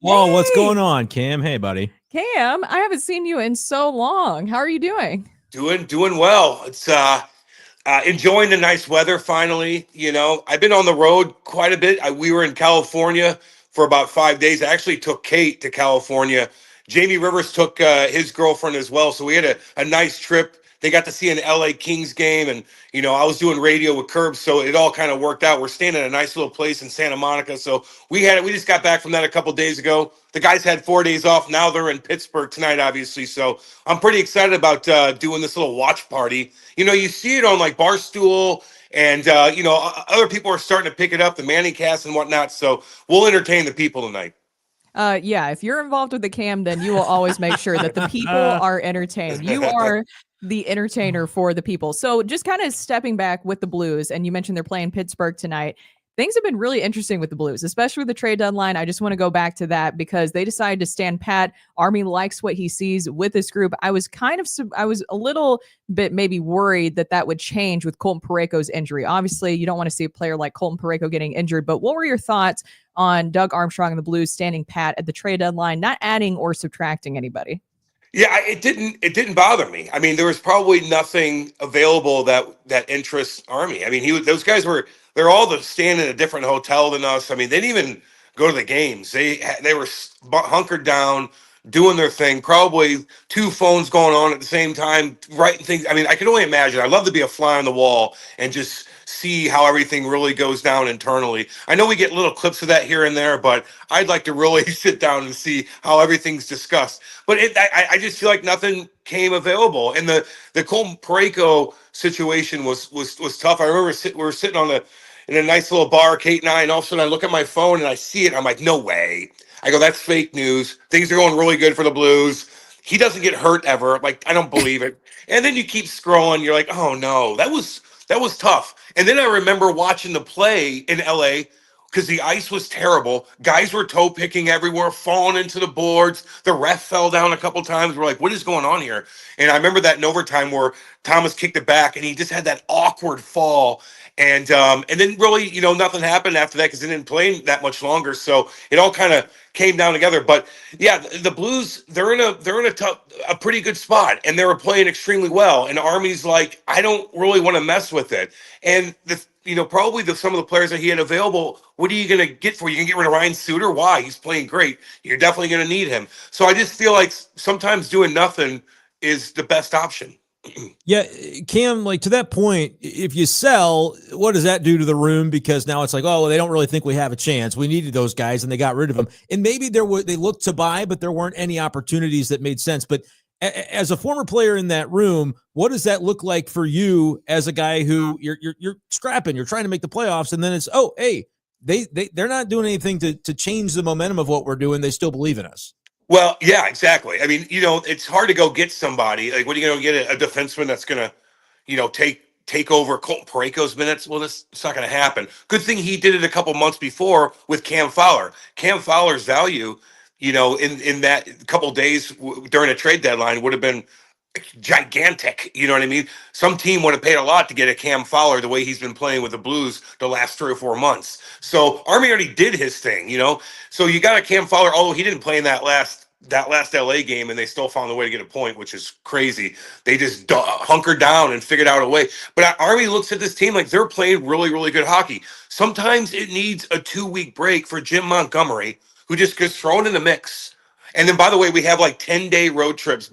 Oh, what's Hey! going on, Cam? Hey, buddy. Cam, I haven't seen you in so long. How are you doing? Doing well. It's enjoying the nice weather finally. I've been on the road quite a bit. We were in California for about 5 days. I actually took Kate to California. Jamie Rivers took his girlfriend as well. So we had a nice trip. They got to see an LA Kings game, and I was doing radio with Curbs, so it all kind of worked out. We're staying at a nice little place in Santa Monica. So we just got back from that a couple days ago. The guys had 4 days off. Now they're in Pittsburgh tonight, obviously. So I'm pretty excited about doing this little watch party. You see it on like Barstool, and other people are starting to pick it up, the Manning cast and whatnot. So we'll entertain the people tonight. Yeah, if you're involved with the Cam, then you will always make sure that the people are entertained. You are the entertainer for the people. So just kind of stepping back with the Blues, and you mentioned they're playing Pittsburgh tonight. Things have been really interesting with the Blues, especially with the trade deadline. I just want to go back to that because they decided to stand pat. Army likes what he sees with this group. I was a little bit maybe worried that would change with Colton Parayko's injury. Obviously, you don't want to see a player like Colton Parayko getting injured, but what were your thoughts on Doug Armstrong and the Blues standing pat at the trade deadline, not adding or subtracting anybody? Yeah, it didn't bother me. I mean, there was probably nothing available that interests Army. I mean, those guys they're all staying in a different hotel than us. I mean, they didn't even go to the games. They were hunkered down, doing their thing. Probably 2 phones going on at the same time, writing things. I mean, I can only imagine. I'd love to be a fly on the wall and just see how everything really goes down internally. I know we get little clips of that here and there, but I'd like to really sit down and see how everything's discussed. But I just feel like nothing came available, and the Colton Parayko situation was tough. I remember we were sitting in a nice little bar, Kate and I, and all of a sudden I look at my phone and I see it. And I'm like, no way. I go, that's fake news. Things are going really good for the Blues. He doesn't get hurt ever. Like, I don't believe it. And then you keep scrolling. You're like, oh no, that was tough. And then I remember watching the play in LA because the ice was terrible. Guys were toe picking everywhere, falling into the boards. The ref fell down a couple times. We're like, what is going on here? And I remember that in overtime where Thomas kicked it back and he just had that awkward fall. And then really, nothing happened after that because they didn't play that much longer. So it all kind of came down together. But yeah, the Blues, they're in a pretty good spot, and they were playing extremely well. And Army's like, I don't really want to mess with it. And probably some of the players that he had available, what are you going to get for? You can get rid of Ryan Suter. Why? He's playing great. You're definitely going to need him. So I just feel like sometimes doing nothing is the best option. Yeah, Cam, like to that point, if you sell, what does that do to the room? Because now it's like, oh, well, they don't really think we have a chance. We needed those guys, and they got rid of them. And maybe they looked to buy, but there weren't any opportunities that made sense. But as a former player in that room, what does that look like for you as a guy who you're scrapping, you're trying to make the playoffs, and then it's, oh, hey, they're not doing anything to change the momentum of what we're doing. They still believe in us. Well, yeah, exactly. I mean, it's hard to go get somebody. Like, what are you going to get a defenseman that's going to, take over Colton Parayko's minutes? Well, it's not going to happen. Good thing he did it a couple months before with Cam Fowler. Cam Fowler's value, in that couple days during a trade deadline would have been gigantic. You know what I mean? Some team would have paid a lot to get a Cam Fowler the way he's been playing with the Blues the last 3 or 4 months. So Army already did his thing, So you got a Cam Fowler, although he didn't play in that last LA game, and they still found a way to get a point, which is crazy. They just hunkered down and figured out a way. But Army looks at this team like they're playing really, really good hockey. Sometimes it needs a 2-week break for Jim Montgomery, who just gets thrown in the mix. And then, by the way, we have like 10-day road trips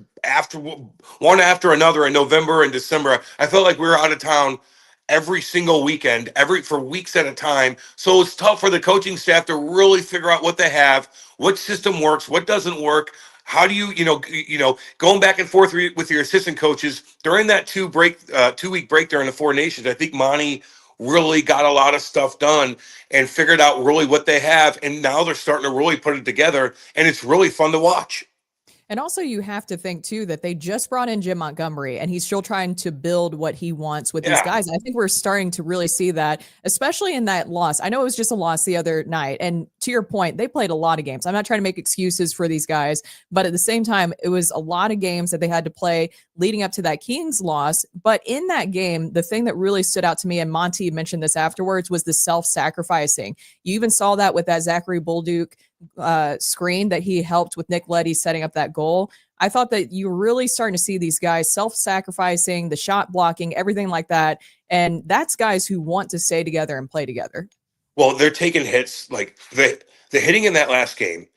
one after another in November and December. I felt like we were out of town every single weekend, for weeks at a time. So it's tough for the coaching staff to really figure out what they have, what system works, what doesn't work. How do you, going back and forth with your assistant coaches during that 2-week break during the Four Nations. I think Monty really got a lot of stuff done and figured out really what they have. And now they're starting to really put it together, and it's really fun to watch. And also, you have to think, too, that they just brought in Jim Montgomery, and he's still trying to build what he wants with these guys. And I think we're starting to really see that, especially in that loss. I know it was just a loss the other night. And to your point, they played a lot of games. I'm not trying to make excuses for these guys, but at the same time, it was a lot of games that they had to play leading up to that Kings loss. But in that game, the thing that really stood out to me, and Monty mentioned this afterwards, was the self-sacrificing. You even saw that with that Zachary Bolduc screen that he helped with Nick Leddy setting up that goal. I thought that you were really starting to see these guys self-sacrificing, the shot blocking, everything like that. And that's guys who want to stay together and play together. Well, they're taking hits like the hitting in that last game.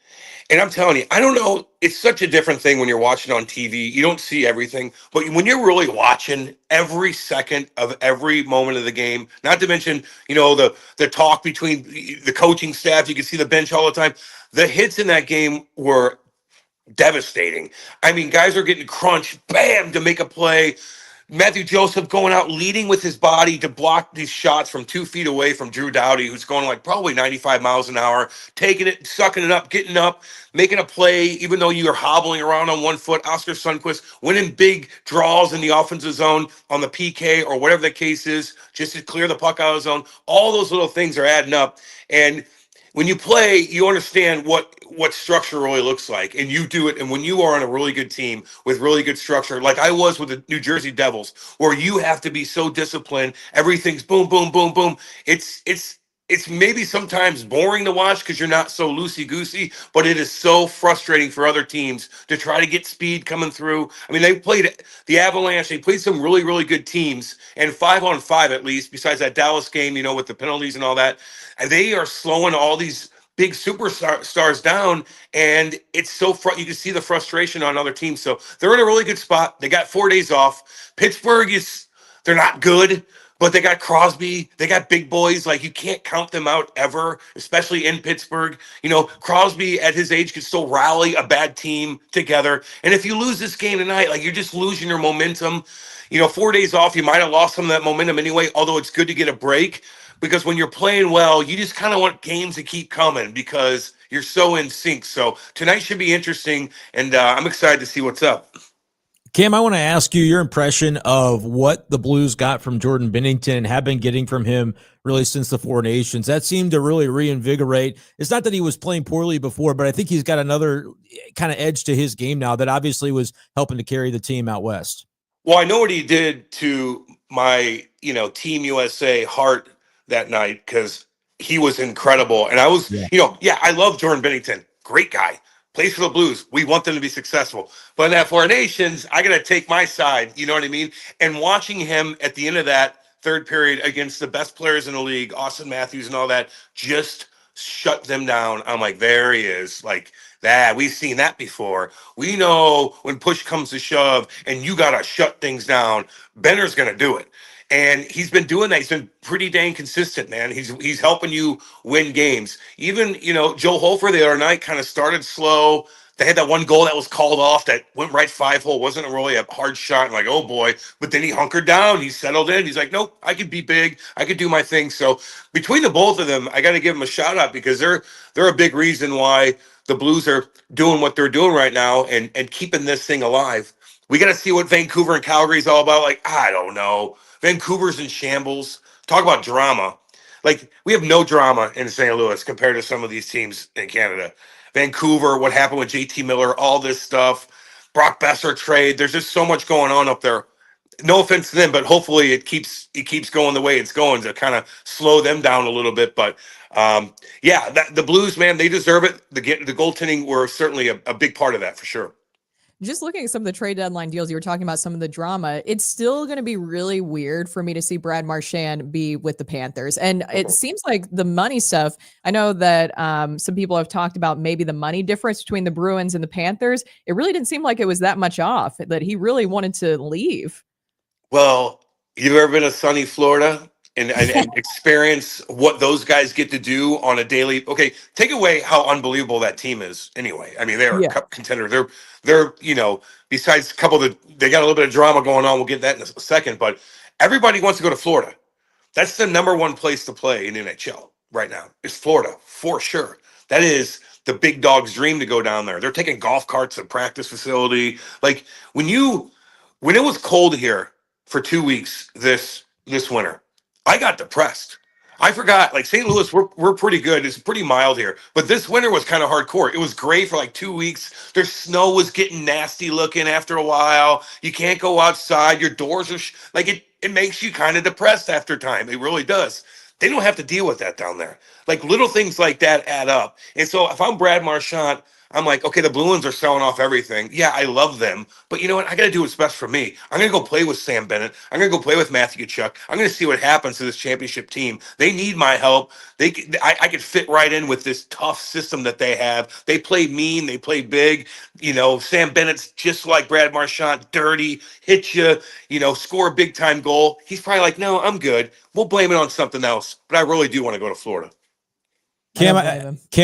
And I'm telling you, I don't know. It's such a different thing when you're watching on TV. You don't see everything. But when you're really watching every second of every moment of the game, not to mention, the talk between the coaching staff, you can see the bench all the time. The hits in that game were devastating. I mean, guys are getting crunched, bam, to make a play. Matthew Joseph going out leading with his body to block these shots from 2 feet away from Drew Doughty, who's going like probably 95 miles an hour, taking it, sucking it up, getting up, making a play, even though you are hobbling around on 1 foot. Oscar Sundquist winning big draws in the offensive zone on the PK or whatever the case is, just to clear the puck out of the zone. All those little things are adding up. And when you play, you understand what structure really looks like, and you do it. And when you are on a really good team with really good structure, like I was with the New Jersey Devils, where you have to be so disciplined, everything's boom, boom, boom, boom. It's maybe sometimes boring to watch because you're not so loosey-goosey, but it is so frustrating for other teams to try to get speed coming through. I mean, they played the Avalanche. They played some really, really good teams, and 5-on-5 at least, besides that Dallas game, with the penalties and all that. And they are slowing all these big superstars down, and it's so you can see the frustration on other teams. So they're in a really good spot. They got 4 days off. Pittsburgh they're not good, but they got Crosby. They got big boys. Like, you can't count them out ever, especially in Pittsburgh. Crosby at his age could still rally a bad team together. And if you lose this game tonight, like, you're just losing your momentum. 4 days off, you might have lost some of that momentum anyway, although it's good to get a break. Because when you're playing well, you just kind of want games to keep coming because you're so in sync. So tonight should be interesting, and I'm excited to see what's up. Cam, I want to ask you your impression of what the Blues got from Jordan Binnington and have been getting from him really since the Four Nations. That seemed to really reinvigorate. It's not that he was playing poorly before, but I think he's got another kind of edge to his game now that obviously was helping to carry the team out west. Well, I know what he did to my, Team USA heart that night, because he was incredible. And I was, I love Jordan Binnington. Great guy. Plays for the Blues. We want them to be successful. But in that Four Nations, I got to take my side. You know what I mean? And watching him at the end of that third period against the best players in the league, Austin Matthews and all that, just shut them down. I'm like, there he is. Like that. We've seen that before. We know when push comes to shove and you got to shut things down, Benner's going to do it. And he's been doing that. He's been pretty dang consistent, man. He's helping you win games. Even, Joe Hofer the other night kind of started slow. They had that one goal that was called off that went right 5-hole. Wasn't really a hard shot. I'm like, oh boy. But then he hunkered down. He settled in. He's like, nope, I could be big. I could do my thing. So between the both of them, I got to give them a shout out because they're a big reason why the Blues are doing what they're doing right now and keeping this thing alive. We got to see what Vancouver and Calgary is all about. Like, I don't know. Vancouver's in shambles. Talk about drama. Like, we have no drama in St. Louis compared to some of these teams in Canada. Vancouver, what happened with JT Miller, all this stuff, Brock Besser trade. There's just so much going on up there. No offense to them, but hopefully it keeps going the way it's going to kind of slow them down a little bit. But the Blues, man, they deserve it. The goaltending were certainly a big part of that for sure. Just looking at some of the trade deadline deals, you were talking about some of the drama. It's still going to be really weird for me to see Brad Marchand be with the Panthers. And it seems like the money stuff, I know that some people have talked about maybe the money difference between the Bruins and the Panthers. It really didn't seem like it was that much off, that he really wanted to leave. Well, you've ever been to sunny Florida and experience what those guys get to do on a daily? Okay, take away how unbelievable that team is anyway. I mean, they're a cup contender. They're besides a couple they got a little bit of drama going on. We'll get that in a second, but everybody wants to go to Florida. That's the number one place to play in NHL. right now is Florida, for sure. That is the big dog's dream to go down there. They're taking golf carts to practice facility. Like when it was cold here for 2 weeks this winter, I got depressed. I forgot, like St. Louis, we're pretty good. It's pretty mild here. But this winter was kind of hardcore. It was gray for like 2 weeks. Their snow was getting nasty looking after a while. You can't go outside. Your doors are it makes you kind of depressed after time. It really does. They don't have to deal with that down there. Like little things like that add up. And so if I'm Brad Marchand, I'm like, okay, the Bruins are selling off everything. Yeah, I love them. But you know what? I got to do what's best for me. I'm going to go play with Sam Bennett. I'm going to go play with Matthew Tkachuk. I'm going to see what happens to this championship team. They need my help. I could fit right in with this tough system that they have. They play mean. They play big. You know, Sam Bennett's just like Brad Marchand, dirty, hit you, score a big-time goal. He's probably like, no, I'm good. We'll blame it on something else. But I really do want to go to Florida. Cam,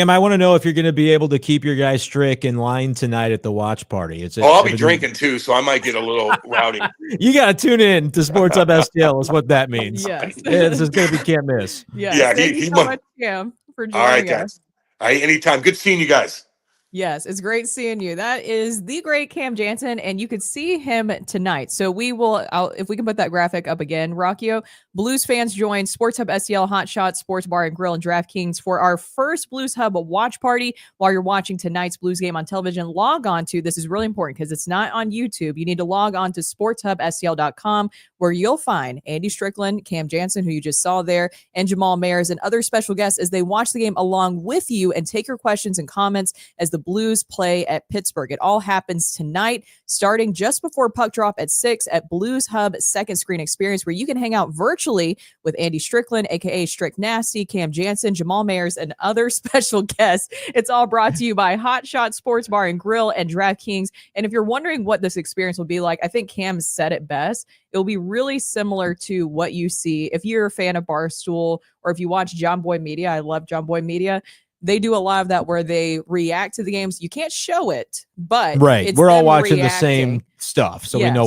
I want to know if you're going to be able to keep your guy Strick in line tonight at the watch party. I'll be drinking too, so I might get a little rowdy. You got to tune in to Sports Hub STL is what that means. Yes. This is going to be can't miss. Yes. Yeah, Thank you so much, Cam, for joining all right, us. guys. All right, anytime. Good seeing you guys. Yes, it's great seeing you. That is the great Cam Janssen, and you could see him tonight. So we will, if we can put that graphic up again, Rockio. Blues fans join Sports Hub STL, Hot Shots, Sports Bar and Grill, and DraftKings for our first Blues Hub watch party. While you're watching tonight's Blues game on television, log on to, this is really important because it's not on YouTube. You need to log on to sportshubstl.com, where you'll find Andy Strickland, Cam Janssen, who you just saw there, and Jamal Mayers and other special guests as they watch the game along with you and take your questions and comments as the Blues play at Pittsburgh. It all happens tonight, starting just before puck drop at 6 at Blues Hub Second Screen Experience, where you can hang out virtually with Andy Strickland, aka Strick Nasty, Cam Janssen, Jamal Mayers, and other special guests. It's all brought to you by Hot Shot Sports Bar and Grill and DraftKings. And if you're wondering what this experience will be like, I think Cam said it best. It'll be really similar to what you see if you're a fan of Barstool or if you watch John Boy Media. I love John Boy Media. They do a lot of that where they react to the games. You can't show it, but right, we're all watching the same stuff, so yes, we know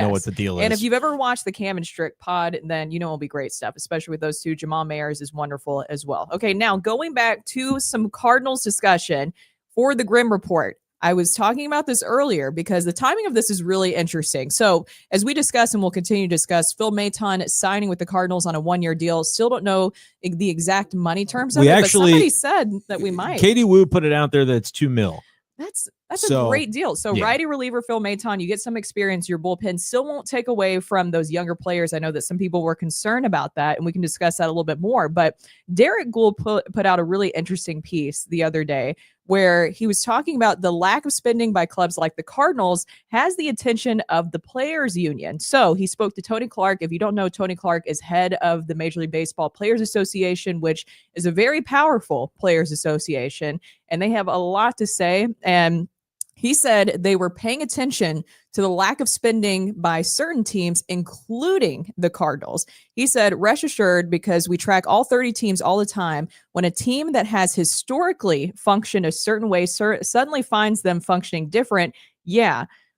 what the deal is. And if you've ever watched the Cam and Strick pod, then you know it'll be great stuff, especially with those two. Jamal Mayers is wonderful as well. Okay, now going back to some Cardinals discussion for the Grim Report. I was talking about this earlier because the timing of this is really interesting. So as we discuss, and we'll continue to discuss, Phil Maton signing with the Cardinals on a 1-year deal. Still don't know the exact money terms of it, but somebody said that we might. Katie Wu put it out there that it's $2 million. That's a great deal. So righty reliever Phil Maton, you get some experience. Your bullpen still won't take away from those younger players. I know that some people were concerned about that, and we can discuss that a little bit more. But Derek Gould put out a really interesting piece the other day where he was talking about the lack of spending by clubs like the Cardinals has the attention of the players union. So he spoke to Tony Clark. If you don't know, Tony Clark is head of the Major League Baseball Players Association, which is a very powerful players association, and they have a lot to say. And he said they were paying attention to the lack of spending by certain teams, including the Cardinals. He said, rest assured, because we track all 30 teams all the time, when a team that has historically functioned a certain way suddenly finds them functioning different,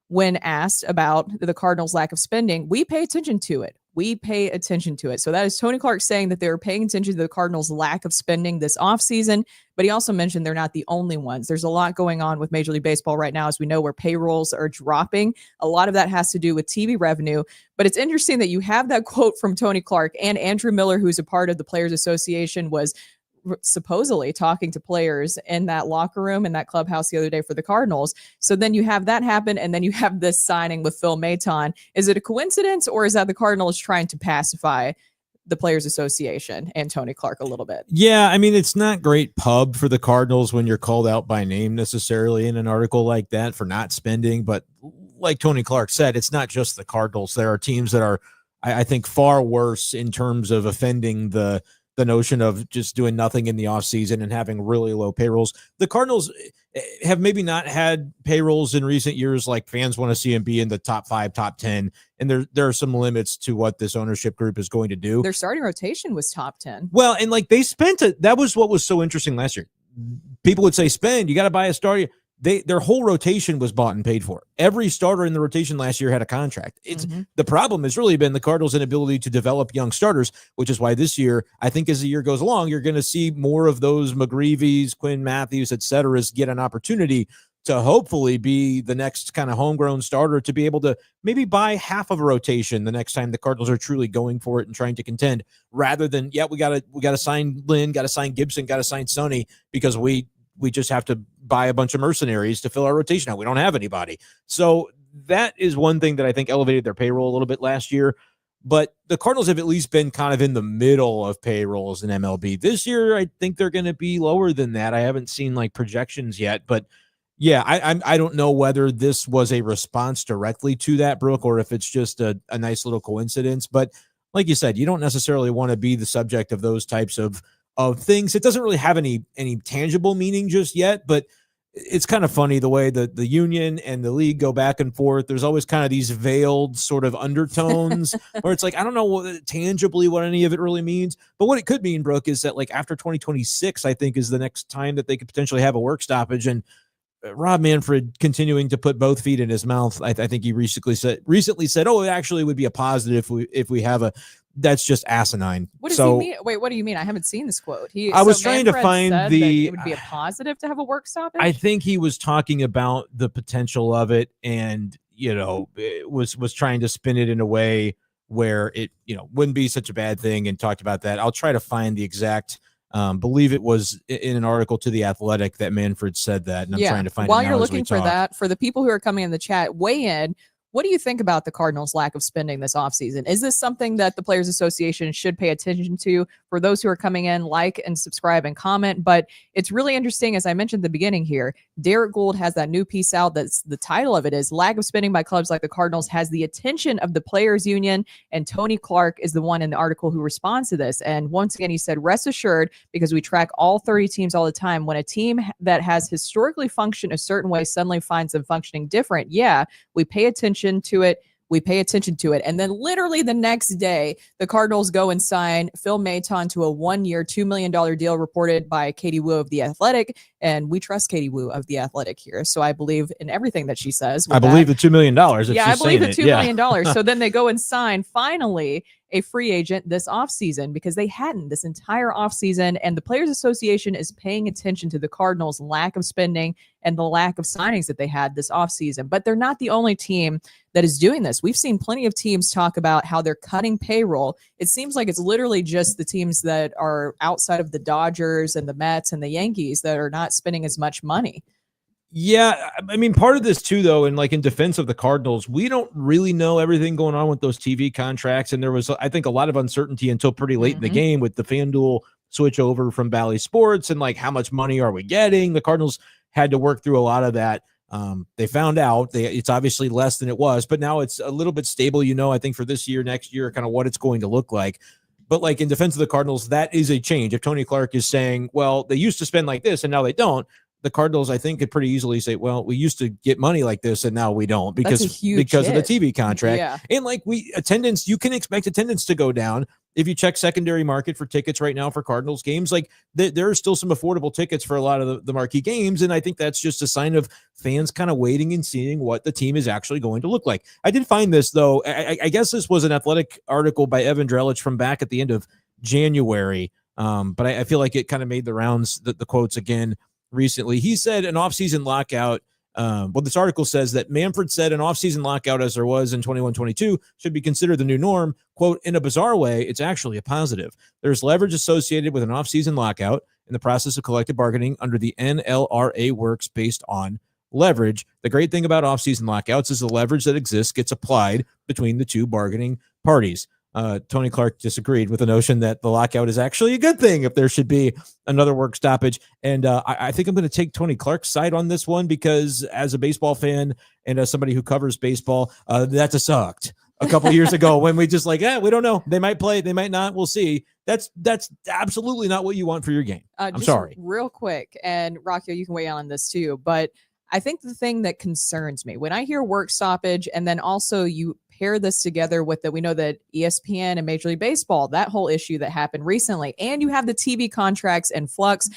when asked about the Cardinals' lack of spending, we pay attention to it. We pay attention to it. So that is Tony Clark saying that they were paying attention to the Cardinals' lack of spending this offseason. But he also mentioned they're not the only ones. There's a lot going on with Major League Baseball right now, as we know, where payrolls are dropping. A lot of that has to do with TV revenue. But it's interesting that you have that quote from Tony Clark, and Andrew Miller, who's a part of the Players Association, was supposedly talking to players in that locker room in that clubhouse the other day for the Cardinals. So then you have that happen, and then you have this signing with Phil Maton. Is it a coincidence, or is that the Cardinals trying to pacify the Players Association and Tony Clark a little bit? Yeah, I mean, it's not great pub for the Cardinals when you're called out by name necessarily in an article like that for not spending. But like Tony Clark said, it's not just the Cardinals. There are teams that are, I think, far worse in terms of offending the notion of just doing nothing in the offseason and having really low payrolls. The Cardinals have maybe not had payrolls in recent years like fans want to see them be in the top 5, top 10. And there are some limits to what this ownership group is going to do. Their starting rotation was top 10. Well, and like they spent that was what was so interesting last year. People would say, spend, you got to buy a starter. their whole rotation was bought and paid for. Every starter in the rotation last year had a contract. The problem has really been the Cardinals' inability to develop young starters, which is why this year, I think as the year goes along, you're going to see more of those McGreevy's, Quinn Matthews, et cetera, get an opportunity to hopefully be the next kind of homegrown starter to be able to maybe buy half of a rotation the next time the Cardinals are truly going for it and trying to contend, rather than, we got to sign Lynn, got to sign Gibson, got to sign Sonny, because we just have to buy a bunch of mercenaries to fill our rotation out. We don't have anybody. So that is one thing that I think elevated their payroll a little bit last year. But the Cardinals have at least been kind of in the middle of payrolls in MLB. This year, I think they're going to be lower than that. I haven't seen like projections yet, but yeah, I don't know whether this was a response directly to that, Brooke, or if it's just a nice little coincidence. But like you said, you don't necessarily want to be the subject of those types of things. It doesn't really have any tangible meaning just yet, but it's kind of funny the way that the union and the league go back and forth. There's always kind of these veiled sort of undertones where it's like, I don't know tangibly what any of it really means, but what it could mean, Brooke, is that like after 2026, I think is the next time that they could potentially have a work stoppage. And Rob Manfred continuing to put both feet in his mouth. I think he recently said, oh, it actually would be a positive if we have a. That's just asinine. What does he mean? Wait, what do you mean? I haven't seen this quote. I was trying to find it would be a positive to have a work stoppage. I think he was talking about the potential of it, and it was trying to spin it in a way where it wouldn't be such a bad thing, and talked about that. I'll try to find the exact. Believe it was in an article to The Athletic that Manfred said that, and I'm trying to find it. While you're looking for that, for the people who are coming in the chat, weigh in. What do you think about the Cardinals' lack of spending this offseason? Is this something that the Players Association should pay attention to? For those who are coming in, like and subscribe and comment. But it's really interesting, as I mentioned at the beginning here, Derek Gould has that new piece out that's the title of it is Lack of Spending by Clubs Like the Cardinals has the attention of the Players Union. And Tony Clark is the one in the article who responds to this. And once again, he said, rest assured, because we track all 30 teams all the time, when a team that has historically functioned a certain way suddenly finds them functioning different, we pay attention to it. And then literally the next day, the Cardinals go and sign Phil Maton to a 1-year, $2 million deal reported by Katie Wu of The Athletic. And we trust Katie Wu of The Athletic here. So I believe in everything that she says. I believe the $2 million. I believe the $2 million. So then they go and sign finally a free agent this offseason, because they hadn't this entire offseason. And the Players Association is paying attention to the Cardinals' lack of spending and the lack of signings that they had this offseason. But they're not the only team that is doing this. We've seen plenty of teams talk about how they're cutting payroll. It seems like it's literally just the teams that are outside of the Dodgers and the Mets and the Yankees that are not spending as much money. Yeah, I mean, part of this too, though, and like in defense of the Cardinals, we don't really know everything going on with those TV contracts. And there was, I think, a lot of uncertainty until pretty late in the game with the FanDuel switch over from Bally Sports and like how much money are we getting? The Cardinals had to work through a lot of that. They found out it's obviously less than it was, but now it's a little bit stable, I think for this year, next year, kind of what it's going to look like. But like in defense of the Cardinals, that is a change. If Tony Clark is saying, well, they used to spend like this and now they don't, the Cardinals, I think, could pretty easily say, well, we used to get money like this and now we don't because of the TV contract. Yeah. And like attendance, you can expect attendance to go down. If you check secondary market for tickets right now for Cardinals games, like there are still some affordable tickets for a lot of the marquee games. And I think that's just a sign of fans kind of waiting and seeing what the team is actually going to look like. I did find this, though. I guess this was an Athletic article by Evan Drellich from back at the end of January. But I feel like it kind of made the rounds, the quotes again recently. He said an offseason lockout. This article says that Manfred said an offseason lockout, as there was in 21-22, should be considered the new norm. Quote, in a bizarre way, it's actually a positive. There's leverage associated with an offseason lockout, and the process of collective bargaining under the NLRA works based on leverage. The great thing about offseason lockouts is the leverage that exists gets applied between the two bargaining parties. Tony Clark disagreed with the notion that the lockout is actually a good thing if there should be another work stoppage. And I think I'm going to take Tony Clark's side on this one, because as a baseball fan and as somebody who covers baseball, that's a sucked a couple of years ago when we just like, we don't know. They might play, they might not. We'll see. That's absolutely not what you want for your game. I'm sorry. Real quick, and Rocky, you can weigh in on this too, but I think the thing that concerns me when I hear work stoppage, and then also you pair this together with that, we know that ESPN and Major League Baseball, that whole issue that happened recently, and you have the TV contracts and flux.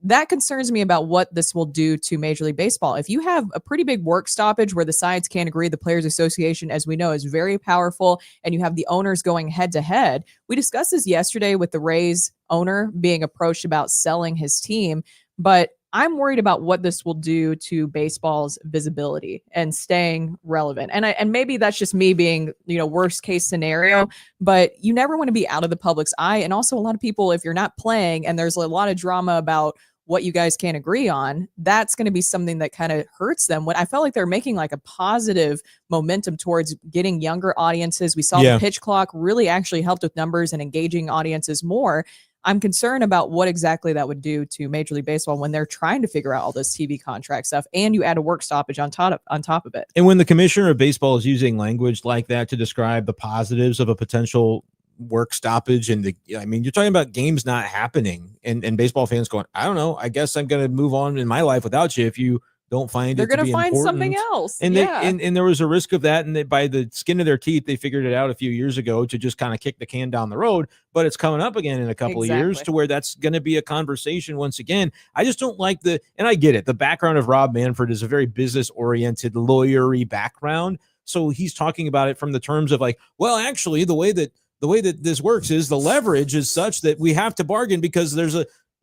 that concerns me about what this will do to Major League Baseball. If you have a pretty big work stoppage where the sides can't agree, the Players Association, as we know, is very powerful, and you have the owners going head to head. We discussed this yesterday with the Rays owner being approached about selling his team, but I'm worried about what this will do to baseball's visibility and staying relevant. And maybe that's just me being, worst case scenario, but you never want to be out of the public's eye. And also a lot of people, if you're not playing and there's a lot of drama about what you guys can't agree on, that's going to be something that kind of hurts them. When I felt like they're making like a positive momentum towards getting younger audiences. We saw the pitch clock really actually helped with numbers and engaging audiences more. I'm concerned about what exactly that would do to Major League Baseball when they're trying to figure out all this TV contract stuff, and you add a work stoppage on top of it. And when the commissioner of baseball is using language like that to describe the positives of a potential work stoppage, and you're talking about games not happening, and baseball fans going, I don't know, I guess I'm going to move on in my life without you if you don't find they're it to going be to find important. something else. And and there was a risk of that, and by the skin of their teeth, they figured it out a few years ago to just kind of kick the can down the road. But it's coming up again in a couple of years to where that's going to be a conversation once again. I just don't like and I get it. The background of Rob Manfred is a very business-oriented, lawyery background. So he's talking about it from the terms of like, well, actually, the way that this works is the leverage is such that we have to bargain because there's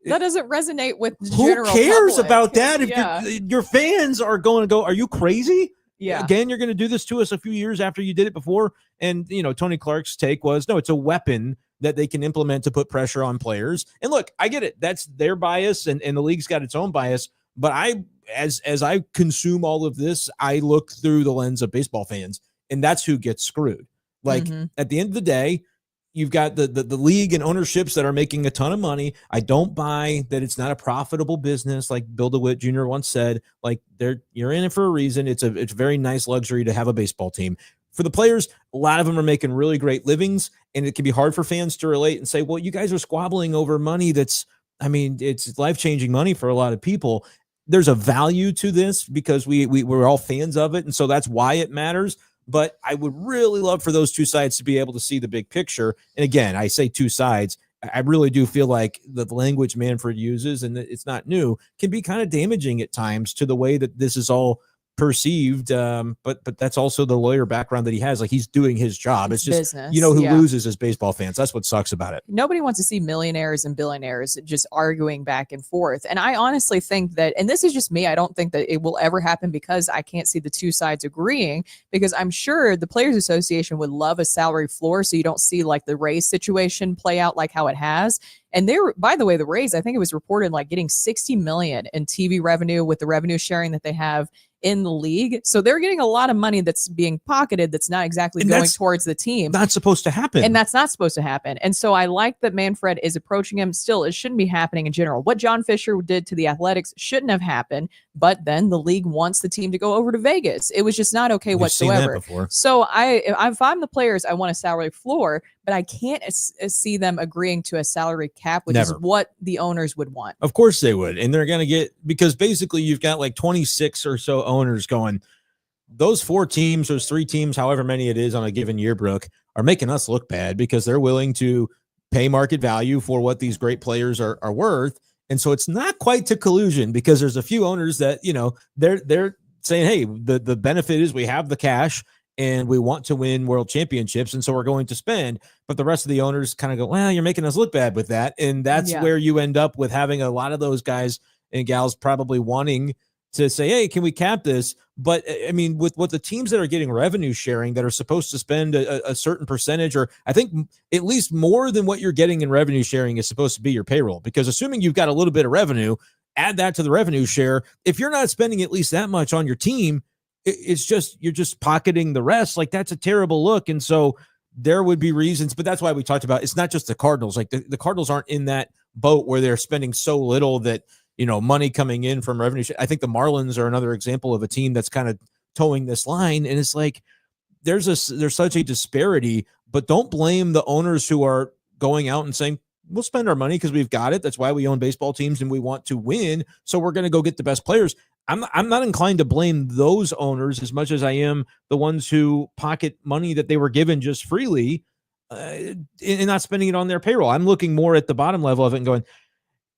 that doesn't resonate with the who general cares public. about that? If your fans are going to go, are you crazy? Yeah. Again, you're going to do this to us a few years after you did it before. And, Tony Clark's take was, no, it's a weapon that they can implement to put pressure on players. And look, I get it. That's their bias, and the league's got its own bias. But as I consume all of this, I look through the lens of baseball fans, and that's who gets screwed. Like, at the end of the day, you've got the league and ownerships that are making a ton of money. I don't buy that it's not a profitable business. Like Bill DeWitt Jr. once said, like you're in it for a reason. It's a very nice luxury to have a baseball team. For the players, a lot of them are making really great livings, and it can be hard for fans to relate and say, well, you guys are squabbling over money it's life-changing money for a lot of people. There's a value to this because we're all fans of it, and so that's why it matters. But I would really love for those two sides to be able to see the big picture. And again, I say two sides. I really do feel like the language Manfred uses, and it's not new, can be kind of damaging at times to the way that this is all perceived. But that's also the lawyer background that he has. Like, he's doing his job. It's just business. Who loses is baseball fans. That's what sucks about it. Nobody wants to see millionaires and billionaires just arguing back and forth. And I honestly think that, and this is just me, I don't think that it will ever happen because I can't see the two sides agreeing, because I'm sure the Players Association would love a salary floor so you don't see like the Rays situation play out like how it has. And by the way, the Rays, I think it was reported like getting $60 million in TV revenue with the revenue sharing that they have in the league. So they're getting a lot of money that's being pocketed that's not exactly going towards the team. Not supposed to happen. And that's not supposed to happen. And so I like that Manfred is approaching him. Still, it shouldn't be happening in general. What John Fisher did to the Athletics shouldn't have happened, but then the league wants the team to go over to Vegas. It was just not okay whatsoever. So if I'm the players, I want a salary floor, but I can't see them agreeing to a salary cap, which is what the owners would want. Of course they would. And they're going to get, because basically you've got like 26 or so owners going, those 4 teams, those 3 teams, however many it is on a given year, Brooke, are making us look bad because they're willing to pay market value for what these great players are worth. And so it's not quite to collusion, because there's a few owners that, they're saying, hey, the benefit is we have the cash and we want to win world championships, and so we're going to spend. But the rest of the owners kind of go, well, you're making us look bad with that. And that's where you end up with having a lot of those guys and gals probably wanting to say, hey, can we cap this? But I mean, with what the teams that are getting revenue sharing that are supposed to spend a certain percentage, or I think at least more than what you're getting in revenue sharing is supposed to be your payroll, because assuming you've got a little bit of revenue, add that to the revenue share. If you're not spending at least that much on your team, it's just, you're just pocketing the rest. Like, that's a terrible look. And so there would be reasons, but that's why we talked about, it's not just the Cardinals. Like the Cardinals aren't in that boat where they're spending so little that, money coming in from revenue. I think the Marlins are another example of a team that's kind of towing this line. And it's like, there's such a disparity, but don't blame the owners who are going out and saying, we'll spend our money because we've got it. That's why we own baseball teams and we want to win. So we're going to go get the best players. I'm not inclined to blame those owners as much as I am the ones who pocket money that they were given just freely and not spending it on their payroll. I'm looking more at the bottom level of it and going,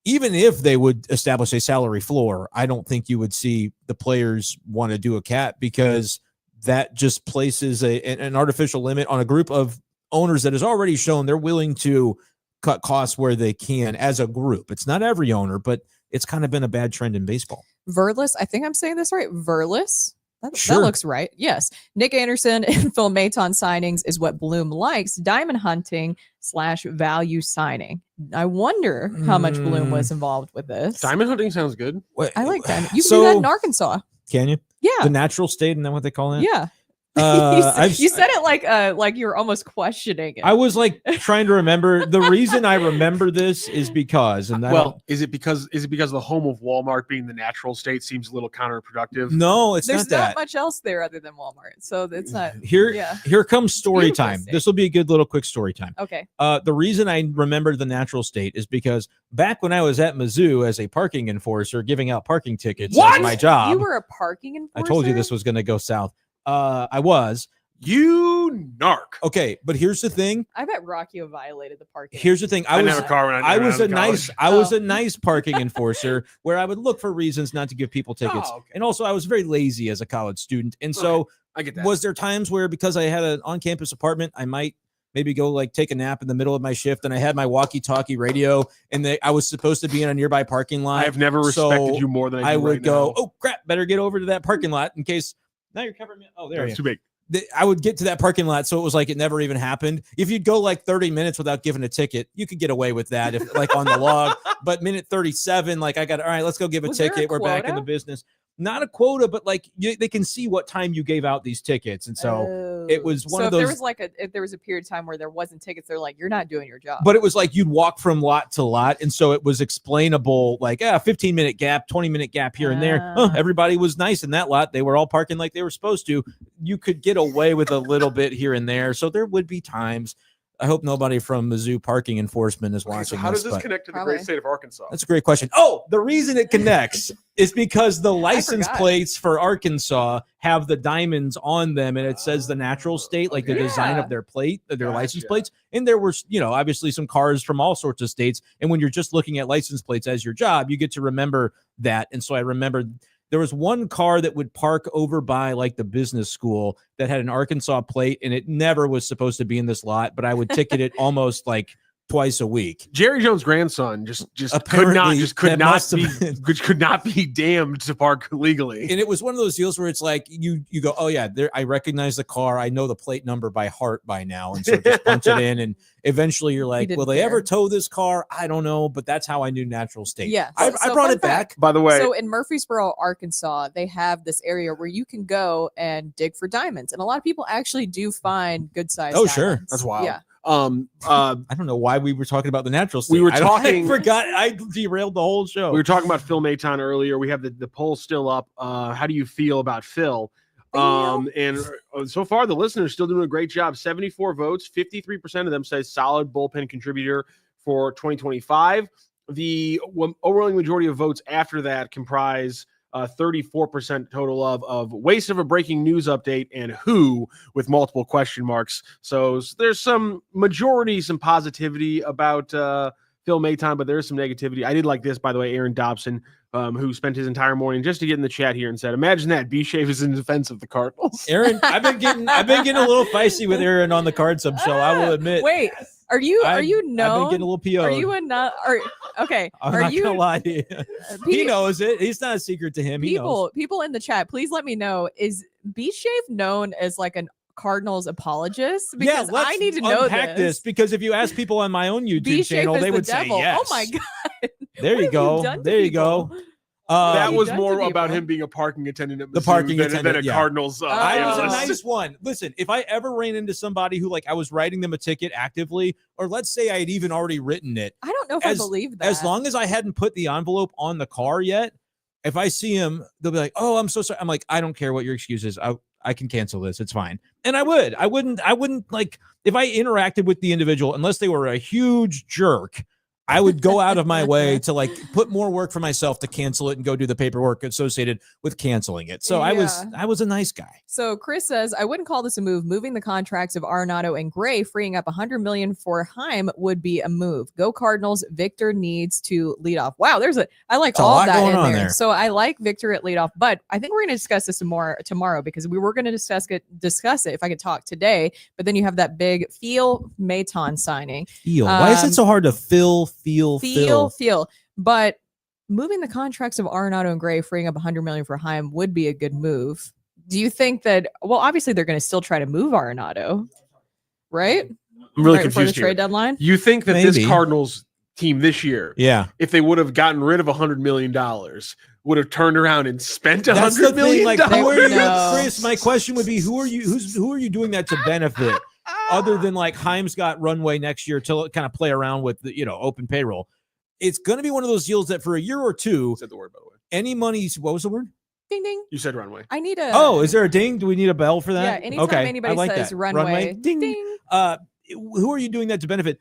even if they would establish a salary floor, I don't think you would see the players want to do a cap, because that just places an artificial limit on a group of owners that has already shown they're willing to cut costs where they can as a group. It's not every owner, but it's kind of been a bad trend in baseball. Verlis, I think I'm saying this right. Verlis. That Sure. looks right. Yes. Nick Anderson and Phil Maton signings is what Bloom likes. Diamond hunting / value signing. I wonder how much Bloom was involved with this. Diamond hunting sounds good. I like diamond. You can do that in Arkansas. Can you? Yeah. The natural state, isn't that what they call it? Yeah. You said it like you were almost questioning it. I was like trying to remember. The reason I remember this is because, and is it because the home of Walmart being the natural state seems a little counterproductive? no, it's There's not that. not much else there other than Walmart, so it's not. Here comes story beautiful time. state. This will be a good little quick story time. Okay. The reason I remember the natural state is because back when I was at Mizzou as a parking enforcer, giving out parking tickets as my job. You were a parking enforcer? I told you this was going to go south. I was. You narc. Okay, but here's the thing. I bet Rockio violated the parking. Here's the thing. I was a a nice parking enforcer where I would look for reasons not to give people tickets. Oh, okay. And also I was very lazy as a college student. And so I get that. was there times where, because I had an on-campus apartment, I might maybe go like take a nap in the middle of my shift, and I had my walkie-talkie radio, and I was supposed to be in a nearby parking lot. I have never respected you more than I do would right go, now. oh crap, better get over to that parking lot in case. Now you're covering me. Oh, there It's too big. I would get to that parking lot, so it was like it never even happened. If you'd go like 30 minutes without giving a ticket, you could get away with that, if like on the log. But minute 37, like all right, let's go give a Was there a ticket. We're back in quota? the business. Not a quota, but like they can see what time you gave out these tickets, and so it was one so of those. if there was a period of time where there wasn't tickets, they're like, you're not doing your job. But it was like you'd walk from lot to lot, and so it was explainable, like 15-minute gap, 20-minute gap here and there. Everybody was nice in that lot. They were all parking like they were supposed to. You could get away with a little bit here and there. So there would be times. I hope nobody from Mizzou parking enforcement is watching. So how does this but connect to the Probably. great state of Arkansas? That's a great question. Oh, the reason it connects is because the license forgot. plates for Arkansas have the diamonds on them, and it says the natural state, like the design Yeah. of their plate, their license Gotcha. plates. And there were, obviously some cars from all sorts of states. And when you're just looking at license plates as your job, you get to remember that. And so I remember there was one car that would park over by like the business school that had an Arkansas plate, and it never was supposed to be in this lot, but I would ticket it almost like twice a week. Jerry Jones' grandson just Apparently, could that not must be damned to park legally. And it was one of those deals where it's like you go, oh yeah, I recognize the car, I know the plate number by heart by now, and so just punch it in, and eventually you're like, didn't will they care. ever tow this car? I don't know, but that's how I knew natural state. Yeah. I So brought fun it back. fact. By the way, So in Murfreesboro, Arkansas, they have this area where you can go and dig for diamonds, and a lot of people actually do find good sized. Oh, sure. that's wild. Yeah. I don't know why we were talking about the natural state. We were I talking- forgot. I derailed the whole show. we were talking about Phil Maton earlier. We have the poll still up. How do you feel about Phil? And so far, the listeners still doing a great job. 74 votes, 53% of them say solid bullpen contributor for 2025. The overwhelming majority of votes after that comprise 34% total of waste of a breaking news update and who with multiple question marks. So there's some positivity about Phil Maton, but there is some negativity. I did like this, by the way, Aaron Dobson, who spent his entire morning just to get in the chat here and said, imagine that B-Shave is in defense of the Cardinals. Aaron, I've been getting a little feisty with Aaron on the card sub show. I will admit. Wait, are you I've been known? getting a little PO'd. Are you a not? Okay. I'm are not you? gonna lie to you. He knows it. It's not a secret to him. He knows. People in the chat, please let me know. Is B-Shave known as like an Cardinals apologist? Because let's I need to know unpack this. Because if you ask people on my own YouTube B-Shave channel, is they the would say devil. yes. Oh my god. There you go. There you go. That you was done more to about people? him being a parking attendant at The Mizzou parking than attendant, a yeah. Cardinals. I was a analyst. nice one. Listen, if I ever ran into somebody who like I was writing them a ticket actively, or let's say I had even already written it, I don't know if I believe that. as long as I hadn't put the envelope on the car yet, if I see him, they'll be like, "Oh, I'm so sorry." I'm like, "I don't care what your excuse is. I can cancel this. It's fine." And I wouldn't like if I interacted with the individual, unless they were a huge jerk, I would go out of my way to like put more work for myself to cancel it and go do the paperwork associated with canceling it. So I was a nice guy. So Chris says, I wouldn't call this a move. Moving the contracts of Arenado and Gray, freeing up $100 million for Heim would be a move. Go Cardinals. Victor needs to lead off. Wow, I like all of that in there. So I like Victor at leadoff, but I think we're going to discuss this more tomorrow because we were going to discuss it if I could talk today. But then you have that big Maton signing. Why is it so hard to feel? But moving the contracts of Arenado and Gray, freeing up $100 million for Heim would be a good move. Do you think that? Well, obviously they're going to still try to move Arenado, right? I'm really confused for the trade deadline. You think that this Cardinals team this year, if they would have gotten rid of $100 million, would have turned around and spent $100 million? Like, Chris, my question would be, who are you doing that to benefit? Other than like Heim's got runway next year to kind of play around with the open payroll. It's going to be one of those deals that for a year or two, said the word by the way. Any money, what was the word? Ding ding. You said runway. I need a. Oh, is there a ding? Do we need a bell for that? Yeah. Anytime anybody says that. Runway, ding. Ding. Who are you doing that to benefit?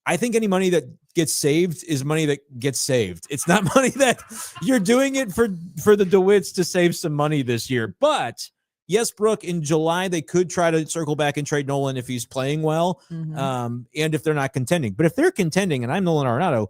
I think any money that gets saved is money that gets saved. It's not money that you're doing it for the DeWitts to save some money this year. But yes, Brooke, in July, they could try to circle back and trade Nolan if he's playing well, and if they're not contending. But if they're contending, and I'm Nolan Arenado,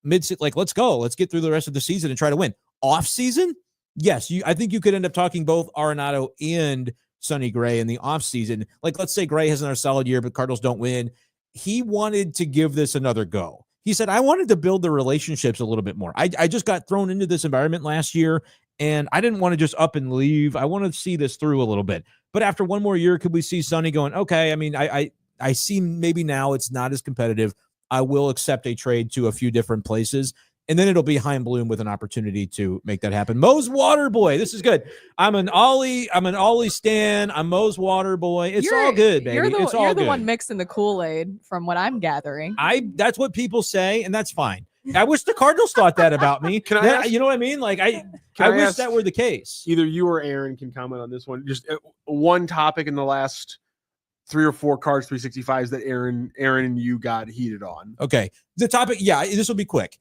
let's go. Let's get through the rest of the season and try to win. Off season, yes, I think you could end up talking both Arenado and Sonny Gray in the off season. Like, let's say Gray has another solid year, but Cardinals don't win. He wanted to give this another go. He said, I wanted to build the relationships a little bit more. I just got thrown into this environment last year, and I didn't want to just up and leave. I want to see this through a little bit. But after one more year, could we see Sonny going, okay, I mean, I see maybe now it's not as competitive. I will accept a trade to a few different places. And then it'll be Heim Bloom with an opportunity to make that happen. Mo's Water Boy. This is good. I'm an Ollie stan. I'm Mo's Water Boy. It's all good, baby. You're the one mixing the Kool-Aid from what I'm gathering. That's what people say, and that's fine. I wish the Cardinals thought that about me. You know what I mean? Like I wish that were the case. Either you or Aaron can comment on this one. Just one topic in the last 3 or 4 Cards 365s that Aaron and you got heated on. Okay. The topic, this will be quick.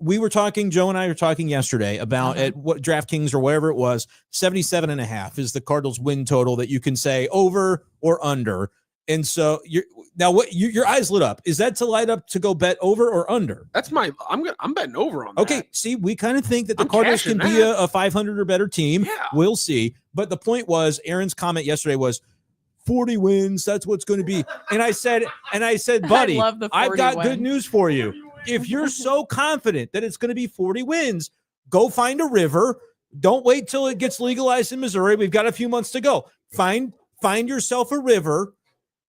Joe and I were talking yesterday about at what DraftKings or wherever it was, 77.5 is the Cardinals win total that you can say over or under. And so your eyes lit up. Is that to light up to go bet over or under? I'm betting over on that. Okay. See, we kind of think that the Cardinals can be a 500 or better team. Yeah. We'll see. But the point was, Aaron's comment yesterday was 40 wins. That's what's going to be. And I said, buddy, I've got good news for you. If you're so confident that it's going to be 40 wins, go find a river. Don't wait till it gets legalized in Missouri. We've got a few months to go. Find yourself a river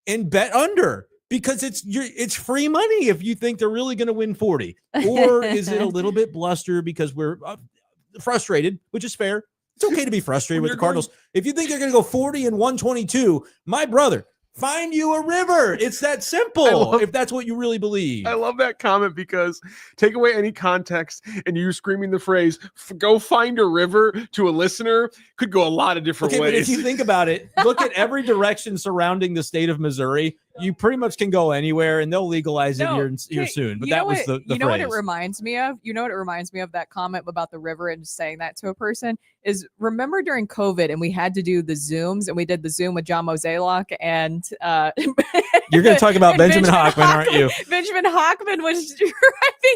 and bet under, because it's free money if you think they're really going to win 40. Or is it a little bit bluster because we're frustrated, which is fair. It's okay to be frustrated with the Cardinals. If you think they're going to go 40 and 122, my brother, find you a river. It's that simple. If that's what you really believe. I love that comment, because take away any context and you screaming the phrase "go find a river" to a listener could go a lot of different ways. But if you think about it, look at every direction surrounding the state of Missouri. You pretty much can go anywhere, and they'll legalize it here soon. But that was the phrase. What it reminds me of? You know what it reminds me of? That comment about the river and saying that to a person is, remember during COVID and we had to do the Zooms, and we did the Zoom with John Mozeliak and you're going to talk about Benjamin Hockman, aren't you? Benjamin Hockman was driving.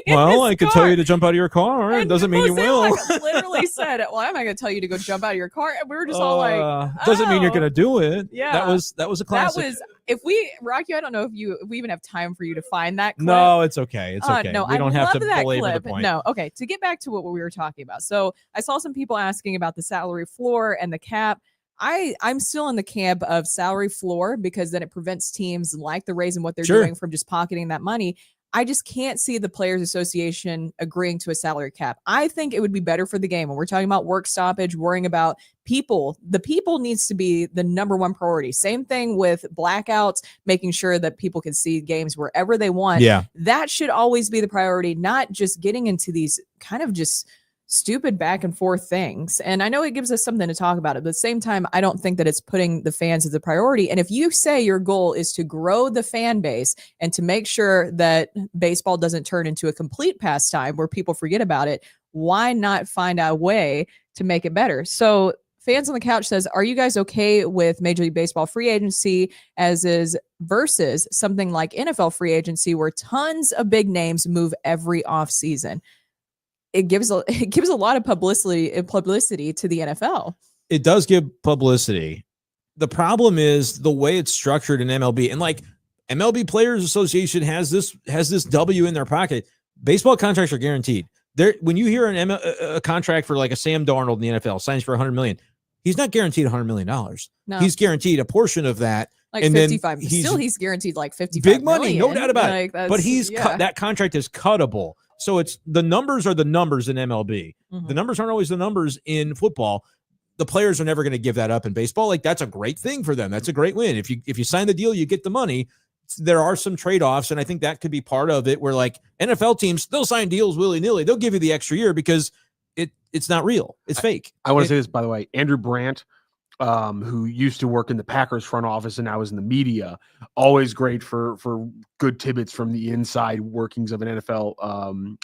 Well, I could tell you to jump out of your car. It doesn't mean you will. Literally said, "Well, I'm not going to tell you to go jump out of your car." And we were just all like, "Doesn't mean you're going to do it." Yeah, that was a classic. If we, Rocky, I don't know if we even have time for you to find that clip. No, it's okay. It's okay. No, we don't have to belabor clip. the point. No, okay. To get back to what we were talking about. So I saw some people asking about the salary floor and the cap. I'm still in the camp of salary floor, because then it prevents teams like the Rays and what they're doing from just pocketing that money. I just can't see the Players Association agreeing to a salary cap. I think it would be better for the game. When we're talking about work stoppage, worrying about people, the people needs to be the number one priority. Same thing with blackouts, making sure that people can see games wherever they want. Yeah. That should always be the priority, not just getting into these kind of just stupid back and forth things. And I know it gives us something to talk about. But at the same time, I don't think that it's putting the fans as a priority. And if you say your goal is to grow the fan base and to make sure that baseball doesn't turn into a complete pastime where people forget about it, why not find a way to make it better? So Fans on the Couch says, are you guys okay with Major League Baseball free agency as is versus something like NFL free agency where tons of big names move every offseason? It gives a lot of publicity to the NFL. It does give publicity. The problem is the way it's structured in MLB, and like MLB Players Association has this W in their pocket. Baseball contracts are guaranteed. When you hear a contract for like a Sam Darnold in the NFL signs for $100 million, he's not guaranteed $100 million. No. He's guaranteed a portion of that. Like and 55. He's guaranteed like 55 big money, million. no doubt about it. But that contract is cuttable. So the numbers are the numbers in MLB. Mm-hmm. The numbers aren't always the numbers in football. The players are never going to give that up in baseball. Like that's a great thing for them. That's a great win. If you sign the deal, you get the money. There are some trade-offs, and I think that could be part of it where like NFL teams, they'll sign deals willy-nilly. They'll give you the extra year because it's not real. It's fake. I want to say this, by the way. Andrew Brandt, who used to work in the Packers front office and now is in the media, always great for good tidbits from the inside workings of an NFL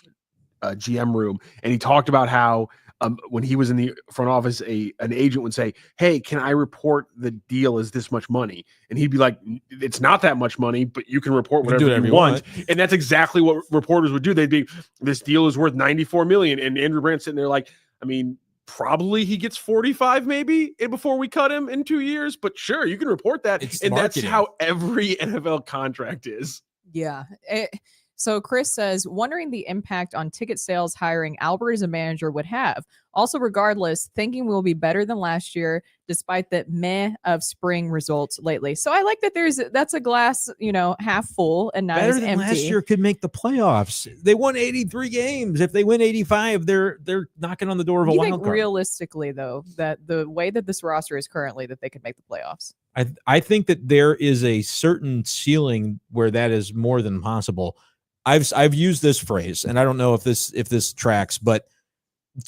GM room. And he talked about how when he was in the front office, an agent would say, hey, can I report the deal is this much money? And he'd be like, it's not that much money, but you can report whatever you want. And that's exactly what reporters would do. They'd be, this deal is worth $94 million. And Andrew Brandt sitting there like, I mean, probably he gets 45 maybe before we cut him in 2 years, but sure, you can report that. And that's how every NFL contract is. Yeah. So Chris says, wondering the impact on ticket sales hiring Albert as a manager would have. Also, regardless, thinking we'll be better than last year, despite the meh of spring results lately. So I like that that's a glass, half full and not better as than empty. Last year could make the playoffs. They won 83 games. If they win 85, they're knocking on the door of a wild card. Realistically, though, that the way that this roster is currently, that they could make the playoffs. I think that there is a certain ceiling where that is more than possible. I've used this phrase, and I don't know if this tracks, but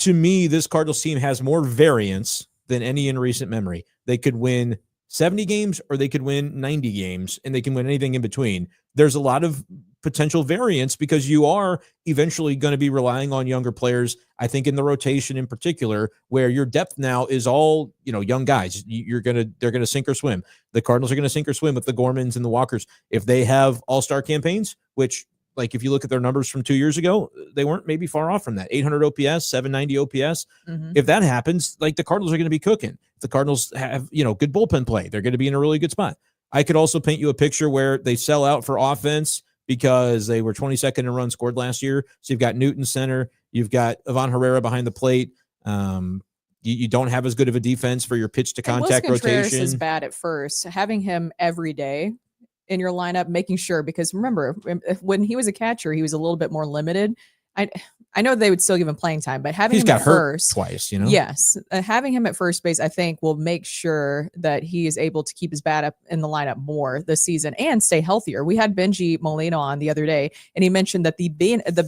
to me, this Cardinals team has more variance than any in recent memory. They could win 70 games or they could win 90 games, and they can win anything in between. There's a lot of potential variance because you are eventually going to be relying on younger players, I think in the rotation in particular, where your depth now is all, young guys. They're going to sink or swim. The Cardinals are going to sink or swim with the Gormans and the Walkers. If they have all-star campaigns, which like if you look at their numbers from 2 years ago, they weren't maybe far off from that. 800 OPS, 790 OPS. Mm-hmm. If that happens, like the Cardinals are going to be cooking. If the Cardinals have, good bullpen play, they're going to be in a really good spot. I could also paint you a picture where they sell out for offense because they were 22nd in runs scored last year. So you've got Newton center, you've got Ivan Herrera behind the plate. You don't have as good of a defense for your pitch to contact rotation. Is bad at first. Having him every day in your lineup, making sure, because remember when he was a catcher, he was a little bit more limited. I know they would still give him playing time, but having him at first twice, yes, having him at first base, I think will make sure that he is able to keep his bat up in the lineup more this season and stay healthier. We had Benji Molina on the other day, and he mentioned that the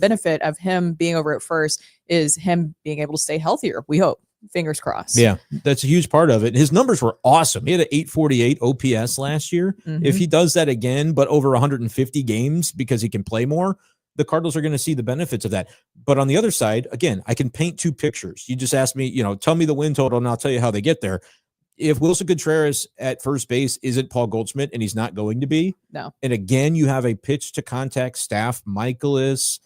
benefit of him being over at first is him being able to stay healthier. We hope. Fingers crossed. Yeah, that's a huge part of it. His numbers were awesome. He had an 848 OPS last year. Mm-hmm. If he does that again, but over 150 games because he can play more, the Cardinals are going to see the benefits of that. But on the other side, again, I can paint two pictures. You just asked me, tell me the win total and I'll tell you how they get there. If Wilson Contreras at first base isn't Paul Goldschmidt, and he's not going to be, no. And again, you have a pitch to contact staff, Michaelis,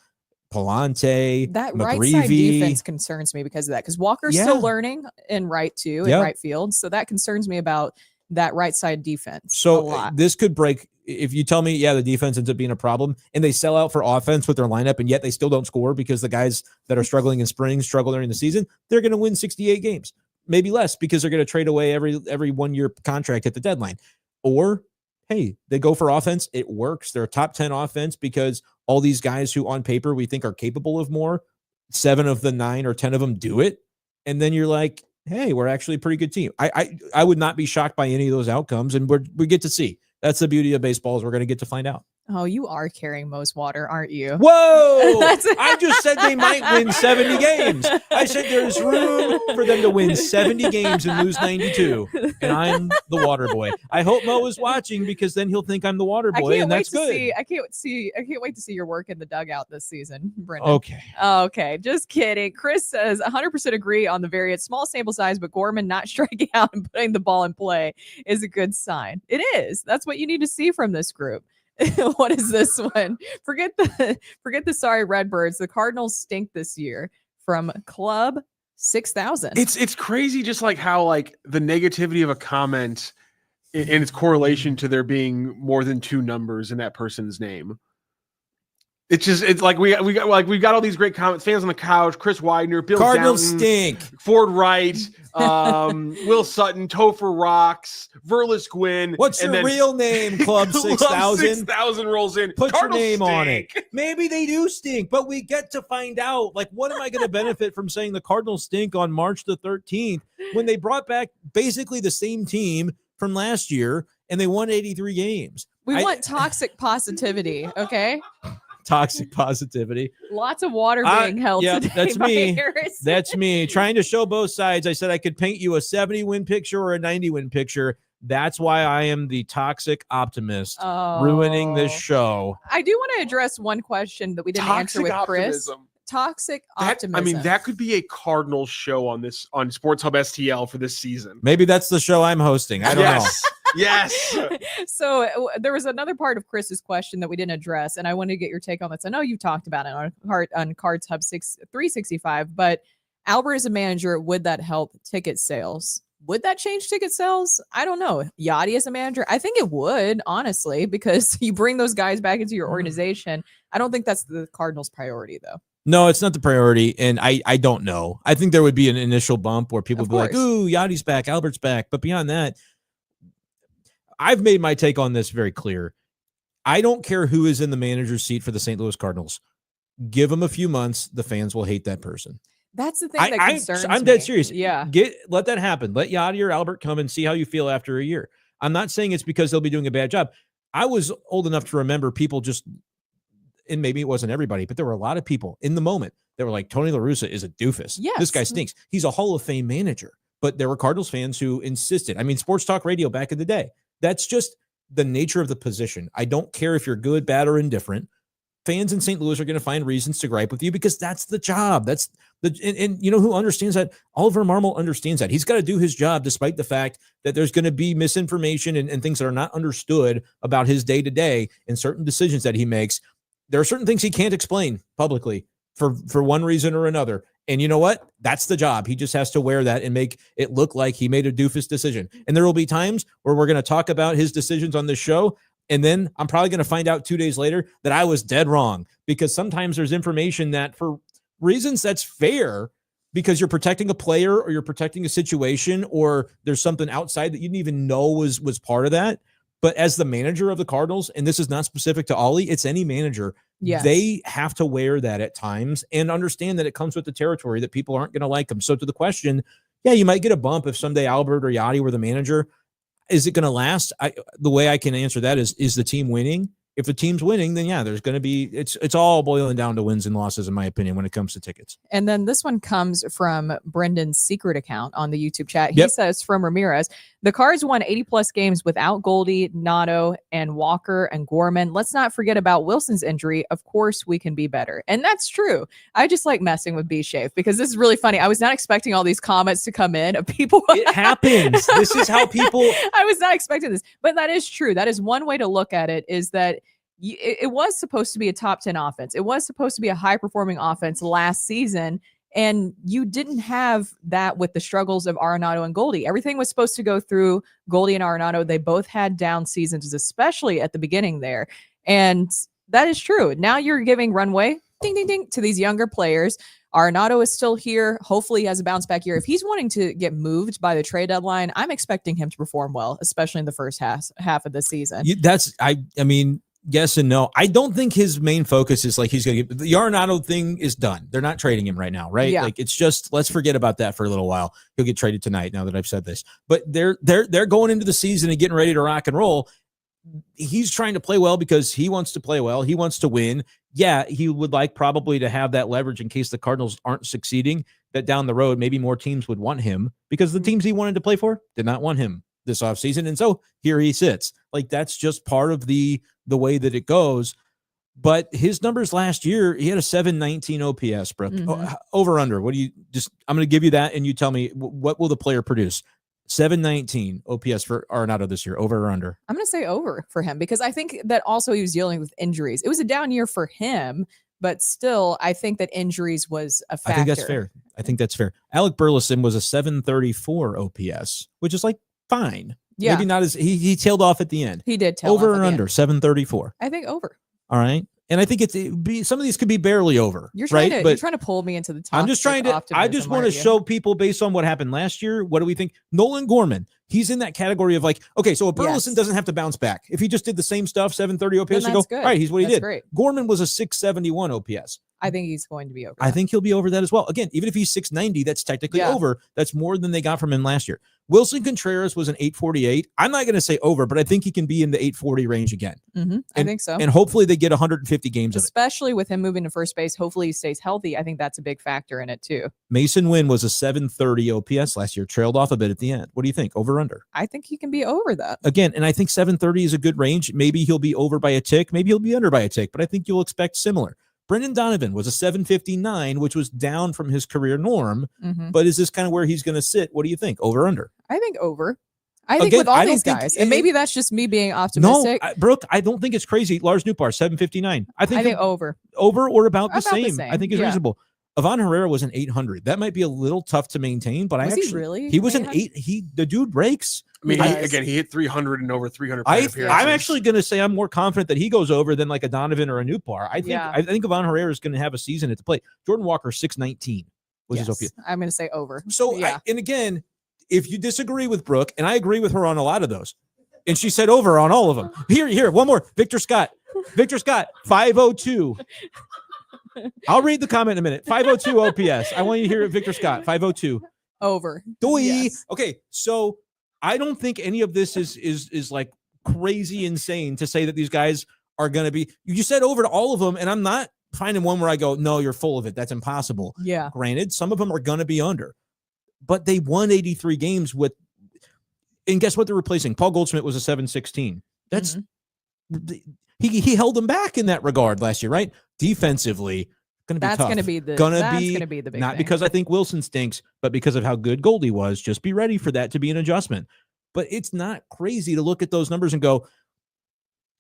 Palante, that McGreevy. Right side defense concerns me because of that. Because Walker's still learning in right too, in right field. So that concerns me about that right side defense. So a lot. This could break. If you tell me, the defense ends up being a problem and they sell out for offense with their lineup and yet they still don't score because the guys that are struggling in spring struggle during the season, they're going to win 68 games, maybe less because they're going to trade away every 1 year contract at the deadline. Or, hey, they go for offense. It works. They're a top 10 offense because all these guys who on paper we think are capable of more, 7 of the 9 or 10 of them do it. And then you're like, hey, we're actually a pretty good team. I would not be shocked by any of those outcomes, and we get to see. That's the beauty of baseball, is we're going to get to find out. Oh, you are carrying Mo's water, aren't you? Whoa! I just said they might win 70 games. I said there's room for them to win 70 games and lose 92. And I'm the water boy. I hope Mo is watching because then he'll think I'm the water boy, and that's good. I can't wait to see your work in the dugout this season, Brenden. Okay. Okay, just kidding. Chris says 100% agree on the variant. Small sample size, but Gorman not striking out and putting the ball in play is a good sign. It is. That's what you need to see from this group. What is this one? Forget the sorry Redbirds. The Cardinals stink this year. From Club 6000. It's crazy, just like how like the negativity of a comment and its correlation to there being more than 2 numbers in that person's name. It's like we've got all these great comments. Fans on the couch, Chris Widener, Bill Cardinals Downton, stink. Ford Wright, Will Sutton, Topher Rocks, Verlis Gwynn. What's your real name, Club 6000? 6000 rolls in. Put Cardinals your name on it. stink. Maybe they do stink, but we get to find out. Like, what am I going to benefit from saying the Cardinals stink on March the 13th when they brought back basically the same team from last year and they won 83 games? We want toxic positivity, okay? Toxic positivity. Lots of water being held today. That's me. Harris. That's me trying to show both sides. I said I could paint you a 70-win picture or a 90-win picture. That's why I am the toxic optimist ruining this show. I do want to address one question that we didn't answer with Chris. Toxic optimism. I mean, that could be a Cardinals show on Sports Hub STL for this season. Maybe that's the show I'm hosting. I don't know. Yes. So there was another part of Chris's question that we didn't address, and I wanted to get your take on this. I know you talked about it on Cards Hub 365, but Albert as a manager, would that help ticket sales? Would that change ticket sales? I don't know. Yachty as a manager, I think it would, honestly, because you bring those guys back into your organization. I don't think that's the Cardinals' priority, though. No, it's not the priority, and I don't know. I think there would be an initial bump where people would be like, ooh, Yachty's back, Albert's back. But beyond that, I've made my take on this very clear. I don't care who is in the manager's seat for the St. Louis Cardinals. Give them a few months. The fans will hate that person. That's the thing that concerns me. I'm dead serious. Yeah. Let that happen. Let Yachty or Albert come and see how you feel after a year. I'm not saying it's because they'll be doing a bad job. I was old enough to remember people just, and maybe it wasn't everybody, but there were a lot of people in the moment that were like, Tony La Russa is a doofus. Yes. This guy stinks. He's a Hall of Fame manager. But there were Cardinals fans who insisted. I mean, sports talk radio back in the day. That's just the nature of the position. I don't care if you're good, bad, or indifferent. Fans in St. Louis are going to find reasons to gripe with you because that's the job. That's and you know who understands that? Oliver Marmol understands that. He's got to do his job despite the fact that there's going to be misinformation and things that are not understood about his day-to-day and certain decisions that he makes. There are certain things he can't explain publicly for one reason or another. And you know what? That's the job. He just has to wear that and make it look like he made a doofus decision. And there will be times where we're going to talk about his decisions on this show. And then I'm probably going to find out 2 days later that I was dead wrong, because sometimes there's information that for reasons that's fair because you're protecting a player or you're protecting a situation or there's something outside that you didn't even know was part of that. But as the manager of the Cardinals, and this is not specific to Oli, it's any manager, yes, they have to wear that at times and understand that it comes with the territory, that people aren't going to like them. So to the question, yeah, you might get a bump if someday Albert or Yachty were the manager. Is it going to last? The way I can answer that is the team winning? If the team's winning, then yeah, there's going to be, it's all boiling down to wins and losses, in my opinion, when it comes to tickets. And then this one comes from Brendan's secret account on the YouTube chat. He says, from Ramirez, the Cards won 80 plus games without Goldie, Nato, and Walker and Gorman. Let's not forget about Wilson's injury. Of course, we can be better. And that's true. I just like messing with B-Shape because this is really funny. I was not expecting all these comments to come in of people. It happens. This is how people. I was not expecting this, but that is true. That is one way to look at it, is that it was supposed to be a top 10 offense. It was supposed to be a high performing offense last season. And you didn't have that with the struggles of Arenado and Goldie. Everything was supposed to go through Goldie and Arenado. They both had down seasons, especially at the beginning there. And that is true. Now you're giving runway, ding, ding, ding, to these younger players. Arenado is still here. Hopefully he has a bounce back year. If he's wanting to get moved by the trade deadline, I'm expecting him to perform well, especially in the first half of the season. I mean, yes and no. I don't think his main focus is like he's going to get the Arenado thing is done. They're not trading him right now, right? Yeah. Like it's just, let's forget about that for a little while. He'll get traded tonight now that I've said this. But they're going into the season and getting ready to rock and roll. he's trying to play well because he wants to play well. He wants to win. Yeah, he would like probably to have that leverage in case the Cardinals aren't succeeding, that down the road, maybe more teams would want him because the teams he wanted to play for did not want him this offseason. And so here he sits. Like, that's just part of the way that it goes. But his numbers last year, he had a 719 OPS, Brooke. Over under. What do you I'm going to give you that and you tell me what will the player produce? 719 OPS for Arenado this year, over or under? I'm going to say over for him because I think that also he was dealing with injuries. It was a down year for him, but still, I think that injuries was a factor. I think that's fair. Alec Burleson was a 734 OPS, which is like fine. Yeah. Maybe not as he tailed off at the end. He did tail over off or at the under end. 734. I think over. All right. And I think some of these could be barely over. You're trying right? you're trying to pull me into the top. I'm just trying to. I just want to show people based on what happened last year. What do we think? Nolan Gorman. He's in that category of like, okay, so a Burleson doesn't have to bounce back. If he just did the same stuff, 730 OPS, you go, good. all right, he's what he did. Great. Gorman was a 671 OPS. I think he's going to be over. I think he'll be over that as well. Again, even if he's 690, that's technically over. That's more than they got from him last year. Wilson Contreras was an 848. I'm not going to say over, but I think he can be in the 840 range again. I think so. And hopefully they get 150 games of it. Especially with him moving to first base. Hopefully he stays healthy. I think that's a big factor in it too. Mason Wynn was a 730 OPS last year, trailed off a bit at the end. What do you think? Over or under? I think he can be over that. Again, and I think 730 is a good range. Maybe he'll be over by a tick. Maybe he'll be under by a tick, but I think you'll expect similar. Brendan Donovan was a 759, which was down from his career norm. But is this kind of where he's going to sit? What do you think? Over or under? I think over. I think with all these guys, and maybe that's just me being optimistic. No, Brooke, I don't think it's crazy. Lars Nootbaar, 759. I think over. Over or about the same. I think is yeah. reasonable. Ivan Herrera was an 800. That might be a little tough to maintain, but he was an 8. The dude breaks. I mean, he hit 300 and over 300. I'm actually going to say I'm more confident that he goes over than like a Donovan or a Nootbaar. I think Ivan Herrera is going to have a season at the plate. Jordan Walker, 619 was his OPS. I'm going to say over. So, and again, if you disagree with Brooke, and I agree with her on a lot of those, and she said over on all of them. Here, one more. Victor Scott, 502. I'll read the comment in a minute. 502 OPS. I want you to hear it, Victor Scott, 502. Over. Yes. Okay, so I don't think any of this is like crazy insane to say that these guys are going to be. You said over to all of them, and I'm not finding one where I go, no, you're full of it. That's impossible. Yeah. Granted, some of them are going to be under, but they won 83 games with. And guess what they're replacing? Paul Goldschmidt was a 716. That's he held them back in that regard last year, right? Defensively, going to be tough. That's going to be the big not thing. Because I think Wilson stinks, but because of how good Goldie was. Just be ready for that to be an adjustment. But it's not crazy to look at those numbers and go,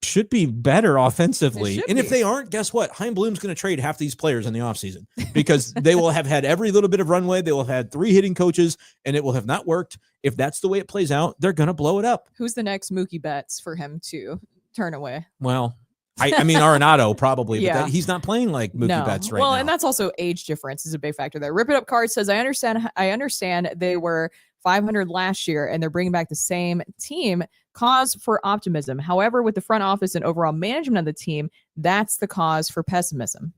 should be better offensively. And if they aren't, guess what? Chaim Bloom's going to trade half these players in the offseason because they will have had every little bit of runway. They will have had 3 hitting coaches, and it will have not worked. If that's the way it plays out, they're going to blow it up. Who's the next Mookie Betts for him to turn away? Well, I mean, Arenado probably, but he's not playing like Mookie Betts right now. Well, and that's also age difference is a big factor there. Rip It Up Card says, I understand they were 500 last year and they're bringing back the same team. Cause for optimism. However, with the front office and overall management of the team, that's the cause for pessimism.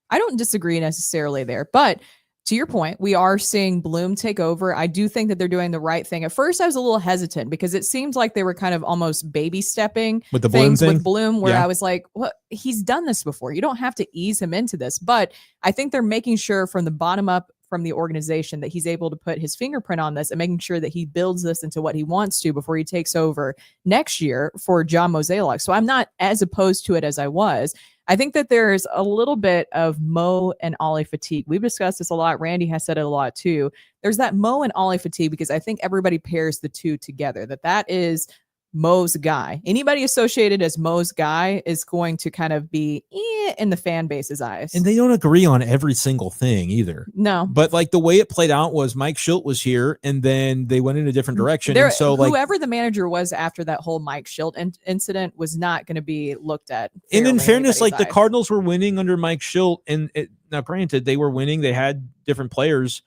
I don't disagree necessarily there, but to your point, we are seeing Bloom take over. I do think that they're doing the right thing. At first, I was a little hesitant because it seemed like they were kind of almost baby stepping with the Bloom thing? With Bloom, where I was like, well, he's done this before. You don't have to ease him into this. But I think they're making sure from the bottom up from the organization that he's able to put his fingerprint on this and making sure that he builds this into what he wants to before he takes over next year for John Mozeliak. So I'm not as opposed to it as I was. I think that there's a little bit of Mo and Ollie fatigue. We've discussed this a lot. Randy has said it a lot too. There's that Mo and Ollie fatigue because I think everybody pairs the two together, that is Mo's guy. Anybody associated as Mo's guy is going to kind of be in the fan base's eyes. And they don't agree on every single thing either. No. But like the way it played out was Mike Schilt was here and then they went in a different direction. And so whoever the manager was after that whole Mike Schilt incident was not going to be looked at. And in fairness, like the Cardinals were winning under Mike Schilt. And now granted, they were winning. They had different players.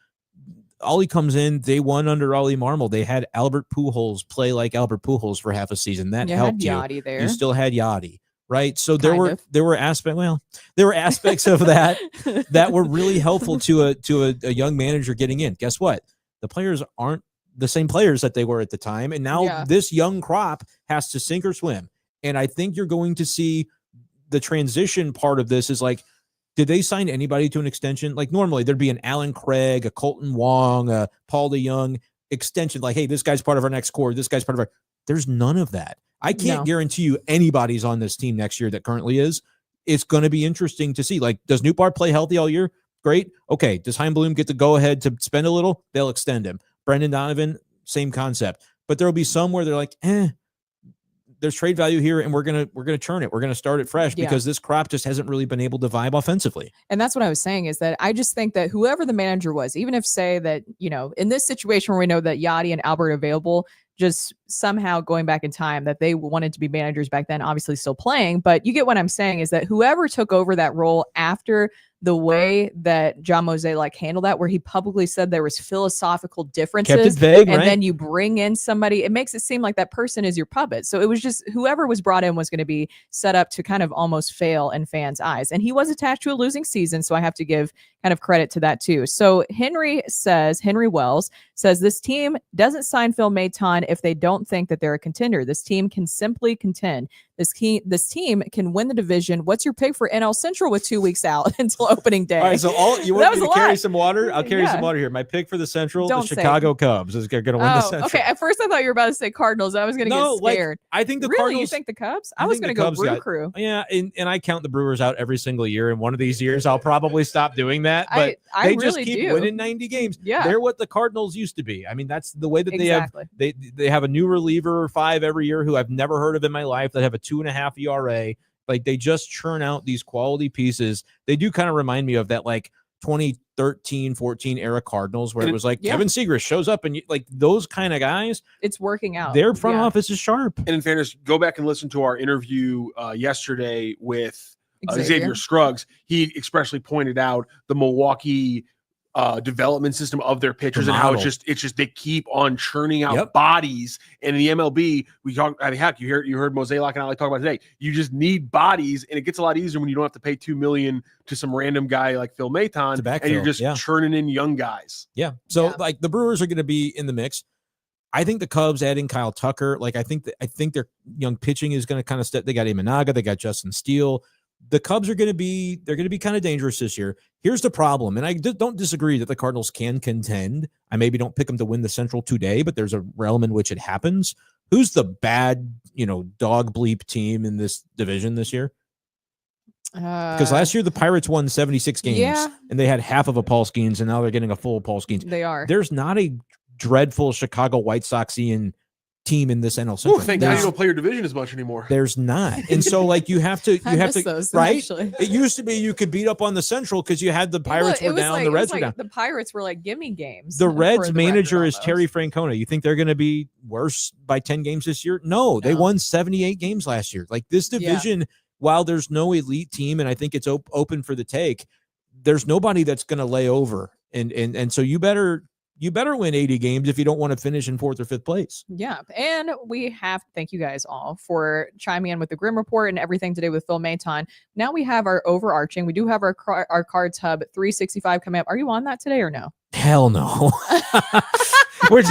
Ollie comes in, they won under Oli Marmol. They had Albert Pujols play like Albert Pujols for half a season. That helped you. Yachty there. You still had Yachty, right? So there were aspects of that that were really helpful to a young manager getting in. Guess what? The players aren't the same players that they were at the time. And now Yeah. this young crop has to sink or swim. And I think you're going to see the transition part of this is like, did they sign anybody to an extension? Like normally there'd be an Alan Craig, a Colton Wong, a Paul DeYoung extension. Like, hey, this guy's part of our next core. This guy's part of our, there's none of that. I can't guarantee you anybody's on this team next year that currently is. It's going to be interesting to see. Like, does Nootbaar play healthy all year? Great. Okay. Does Heimblum get the go ahead to spend a little? They'll extend him. Brendan Donovan, same concept. But there'll be some where they're like, there's trade value here, and we're gonna churn it. We're gonna start it fresh because this crop just hasn't really been able to vibe offensively. And that's what I was saying is that I just think that whoever the manager was, even if say that, in this situation where we know that Yachty and Albert are available, just somehow going back in time that they wanted to be managers back then, obviously still playing. But you get what I'm saying is that whoever took over that role after the way that John Mozeliak handled that, where he publicly said there was philosophical differences, kept it vague, and right? then you bring in somebody, it makes it seem like that person is your puppet. So it was just whoever was brought in was going to be set up to kind of almost fail in fans' eyes. And he was attached to a losing season, so I have to give kind of credit to that too. So Henry Wells says this team doesn't sign Phil Maton if they don't think that they're a contender. This team can simply contend. This team can win the division. What's your pick for NL Central with 2 weeks out until opening day? All right, so you That want me was to a carry lot. some water? I'll carry some water here. My pick for the Central, Don't the say Chicago Cubs is going to win the Central. Okay. At first, I thought you were about to say Cardinals. I was going to get scared. I think the really? Cardinals. You think the Cubs? I was going to go Brew Crew. Yeah, and I count the Brewers out every single year. And one of these years, I'll probably stop doing that. But I they really just keep do. winning 90 games. Yeah. They're what the Cardinals used to be. I mean, that's the way that Exactly. they have a new reliever or 5 every year who I've never heard of in my life that have a 2.5 ERA. Like they just churn out these quality pieces. They do kind of remind me of that like 2013-14 era Cardinals where it was like Kevin Seagrass shows up and like those kind of guys. It's working out. Their front office is sharp. And in fairness, go back and listen to our interview yesterday with Xavier. Xavier Scruggs. He expressly pointed out the Milwaukee development system of their pitchers and how it's just they keep on churning out bodies. And in the MLB, we talk. I mean, heck, you heard Mozeliak and I talk about today. You just need bodies, and it gets a lot easier when you don't have to pay $2 million to some random guy like Phil Maton, and you're just churning in young guys. Yeah. So like the Brewers are going to be in the mix. I think the Cubs adding Kyle Tucker, like I think their young pitching is going to kind of step. They got Imanaga, they got Justin Steele. The Cubs are going to be kind of dangerous this year. Here's the problem, and I don't disagree that the Cardinals can contend. I maybe don't pick them to win the Central today, but there's a realm in which it happens. Who's the bad, dog bleep team in this division this year? Because last year the Pirates won 76 games, and they had half of a Paul Skeens, and now they're getting a full Paul Skeens. They are. There's not a dreadful Chicago White Soxian team in this NL Central. Thank God you don't play your division as much anymore. There's not. And so like you have to those, right? Actually. It used to be you could beat up on the Central because you had the Pirates were down, the Reds were down. The Pirates were like gimme games. The Reds manager is Terry Francona. You think they're going to be worse by 10 games this year? No, they won 78 games last year. Like this division, while there's no elite team and I think it's open for the take, there's nobody that's going to lay over. And so you better win 80 games if you don't want to finish in 4th or 5th place. Yeah. And we have to thank you guys all for chiming in with the Grim Report and everything today with Phil Maton. Now we have our overarching. We do have our Cards Hub 365 coming up. Are you on that today or no? Hell no. We're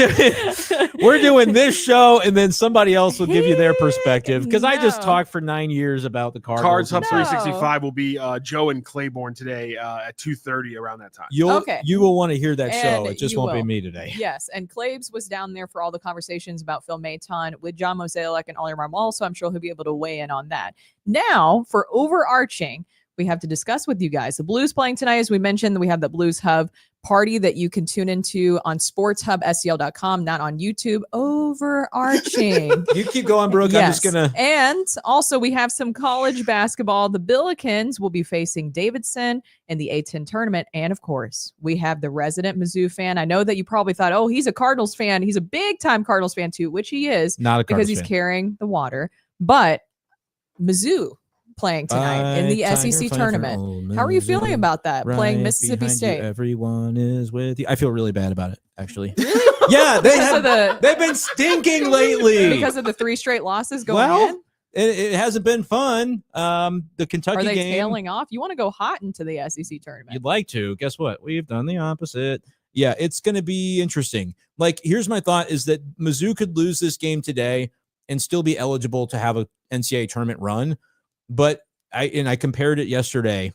doing this show, and then somebody else will give you their perspective. Because I just talked for 9 years about the Cardinals. Cards Hub 365 will be Joe and Claiborne today at 2:30 around that time. You will want to hear that show. It just won't be me today. Yes, and Claibs was down there for all the conversations about Phil Maton with John Mozeliak and Oli Marmol, so I'm sure he'll be able to weigh in on that. Now, for overarching, we have to discuss with you guys. The Blues playing tonight, as we mentioned, we have the Blues Hub party that you can tune into on sportshubscl.com, not on YouTube. Overarching. You keep going, Brooke. Yes. I'm just going to. And also, we have some college basketball. The Billikens will be facing Davidson in the A-10 tournament. And of course, we have the resident Mizzou fan. I know that you probably thought, oh, he's a Cardinals fan. He's a big-time Cardinals fan, too, which he is. Not a Cardinals because he's fan. carrying the water. But Mizzou playing tonight in the SEC tournament. How are you feeling about that? Playing Mississippi State. Everyone is with you. I feel really bad about it, actually. Really? Yeah, they've been stinking lately because of the 3 straight losses going in. It hasn't been fun. The Kentucky game. Are they tailing off? You want to go hot into the SEC tournament? You'd like to. Guess what? We've done the opposite. yeah, it's going to be interesting. Like, here's my thought is that Mizzou could lose this game today and still be eligible to have a NCAA tournament run. But I compared it yesterday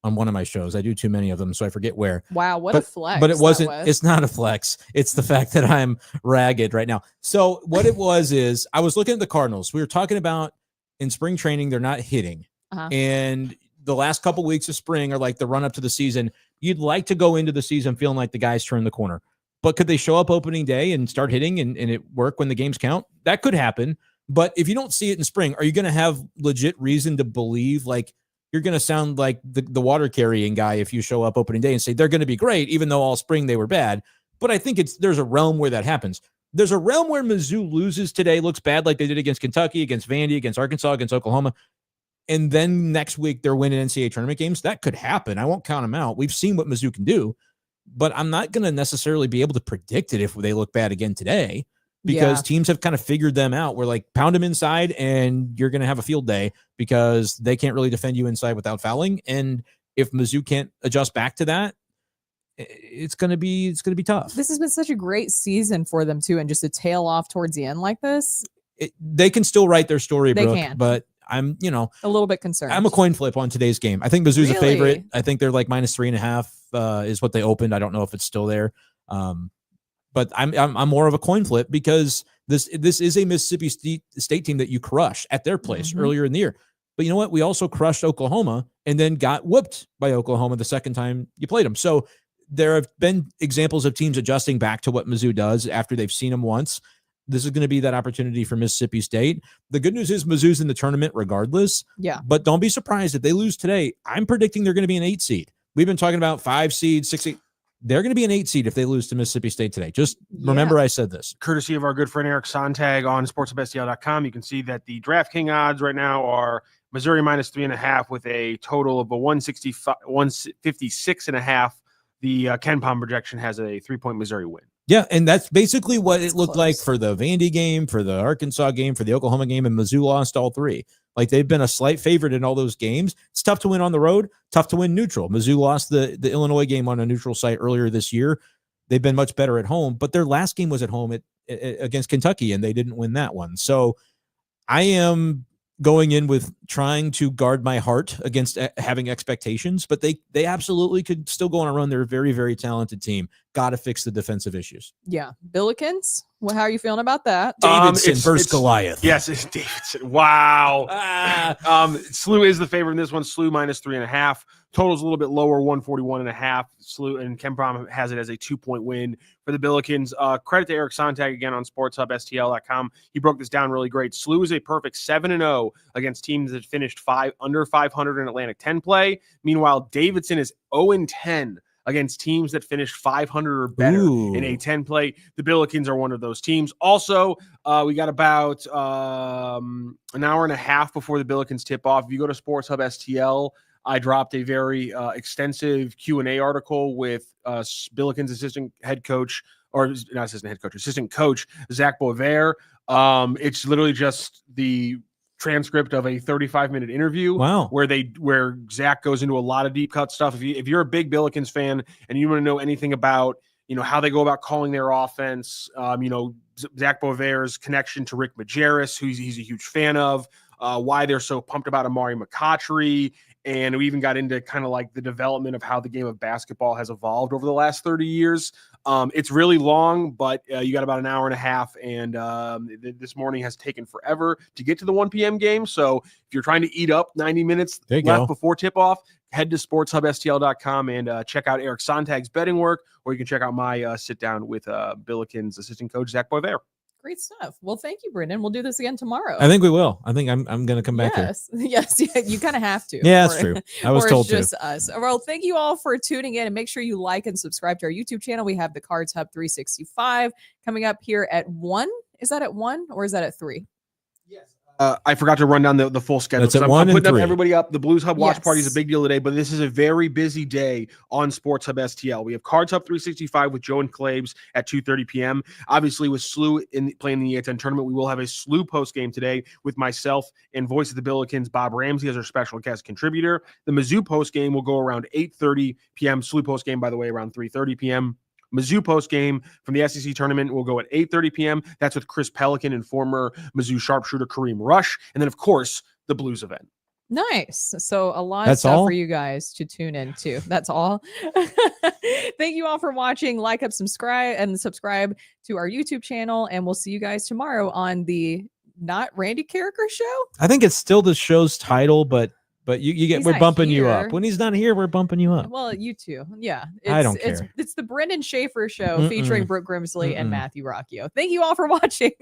on one of my shows. I do too many of them, so I forget where. Wow, what a flex. But it wasn't, that was. it's not a flex. It's the fact that I'm ragged right now. So what it was is I was looking at the Cardinals. We were talking about in spring training, they're not hitting. And the last couple weeks of spring are like the run up to the season. You'd like to go into the season feeling like the guys turned the corner. But could they show up opening day and start hitting and it work when the games count? That could happen. But if you don't see it in spring, are you going to have legit reason to believe like you're going to sound like the water carrying guy if you show up opening day and say they're going to be great, even though all spring they were bad? But I think there's a realm where that happens. There's a realm where Mizzou loses today, looks bad like they did against Kentucky, against Vandy, against Arkansas, against Oklahoma. And then next week they're winning NCAA tournament games. That could happen. I won't count them out. We've seen what Mizzou can do, but I'm not going to necessarily be able to predict it if they look bad again today, because teams have kind of figured them out. We're like, pound them inside and you're going to have a field day because they can't really defend you inside without fouling. And if Mizzou can't adjust back to that, it's going to be tough. This has been such a great season for them too. And just to tail off towards the end like this, they can still write their story, they Brooke, can. but I'm, a little bit concerned. I'm a coin flip on today's game. I think Mizzou's a Really? favorite. I think they're like -3.5 is what they opened. I don't know if it's still there. But I'm more of a coin flip because this is a Mississippi State team that you crushed at their place earlier in the year. But you know what? We also crushed Oklahoma and then got whooped by Oklahoma the second time you played them. So there have been examples of teams adjusting back to what Mizzou does after they've seen them once. This is going to be that opportunity for Mississippi State. The good news is Mizzou's in the tournament regardless. Yeah. But don't be surprised if they lose today. I'm predicting they're going to be an 8 seed. We've been talking about 5 seed, 6 seed. They're going to be an 8 seed if they lose to Mississippi State today. Just remember I said this. Courtesy of our good friend Eric Sontag on sportsaboutthe.com. You can see that the DraftKings odds right now are Missouri -3.5 with a total of a 156.5. The Ken Palm projection has a 3-point Missouri win. Yeah, and that's basically what it looked like for the Vandy game, for the Arkansas game, for the Oklahoma game, and Mizzou lost all 3. Like, they've been a slight favorite in all those games. It's tough to win on the road, tough to win neutral. Mizzou lost the Illinois game on a neutral site earlier this year. They've been much better at home, but their last game was at home against Kentucky, and they didn't win that one. So I am going in with trying to guard my heart against having expectations, but they absolutely could still go on a run. They're a very, very talented team. Got to fix the defensive issues. Yeah. Billikens, how are you feeling about that? Davidson versus Goliath. Yes, it's Davidson. Wow. SLU is the favorite in this one. SLU -3.5. Total's a little bit lower, 141.5. SLU and Ken Palm has it as a 2-point win for the Billikens. Credit to Eric Sontag again on SportsHubSTL.com. He broke this down really great. SLU is a perfect 7-0 against teams that finished under 500 in Atlantic 10 play. Meanwhile, Davidson is 0-10 against teams that finished 500 or better in a 10 play. The Billikens are one of those teams. Also, we got about an hour and a half before the Billikens tip off. If you go to Sports Hub STL, I dropped a very extensive Q&A article with Billikens assistant coach Zach Boisvert. It's literally just the transcript of a 35-minute interview. Wow. where Zach goes into a lot of deep cut stuff. If you're a big Billikens fan and you want to know anything about how they go about calling their offense, Zach Boisvert's connection to Rick Majerus, who he's a huge fan of, why they're so pumped about Amari McCautry. And we even got into kind of like the development of how the game of basketball has evolved over the last 30 years. It's really long, but you got about an hour and a half. And this morning has taken forever to get to the 1 p.m. game. So if you're trying to eat up 90 minutes left before tip-off, head to sportshubstl.com and check out Eric Sontag's betting work, or you can check out my sit-down with Billikens assistant coach Zach Boisvert. Great stuff. Well, thank you, Brenden. We'll do this again tomorrow. I think we will. I think I'm going to come back here. Yes, you kind of have to. Yeah, that's true. I was told to. It's just us. Well, thank you all for tuning in, and make sure you like and subscribe to our YouTube channel. We have the Cards Hub 365 coming up here at 1. Is that at 1 or is that at 3? Yes. I forgot to run down the full schedule. That's at I'm 1 and putting up 3. everybody up. The Blues Hub watch party is a Yes. big deal today, but this is a very busy day on Sports Hub STL. We have Cards Hub 365 with Joe and Claves at 2:30 p.m. Obviously, with SLU playing in the A10 tournament, we will have a SLU post game today with myself and Voice of the Billikens, Bob Ramsey, as our special guest contributor. The Mizzou post game will go around 8:30 p.m. SLU post game, by the way, around 3:30 p.m. Mizzou post game from the SEC tournament will go at 8:30 p.m. That's with Chris Pelican and former Mizzou sharpshooter Kareem Rush. And then, of course, the Blues event. Nice. So a lot That's of stuff all? for you guys to tune in to. That's all. Thank you all for watching. Like, subscribe to our YouTube channel. And we'll see you guys tomorrow on the Not Randy Carricker show. I think it's still the show's title, but you get He's we're not bumping you here. up. When he's not here, we're bumping you up. Well, you too. Yeah. I don't care. It's the Brenden Schaeffer show featuring Brooke Grimsley and Mm-mm. Matthew Rocchio. Thank you all for watching.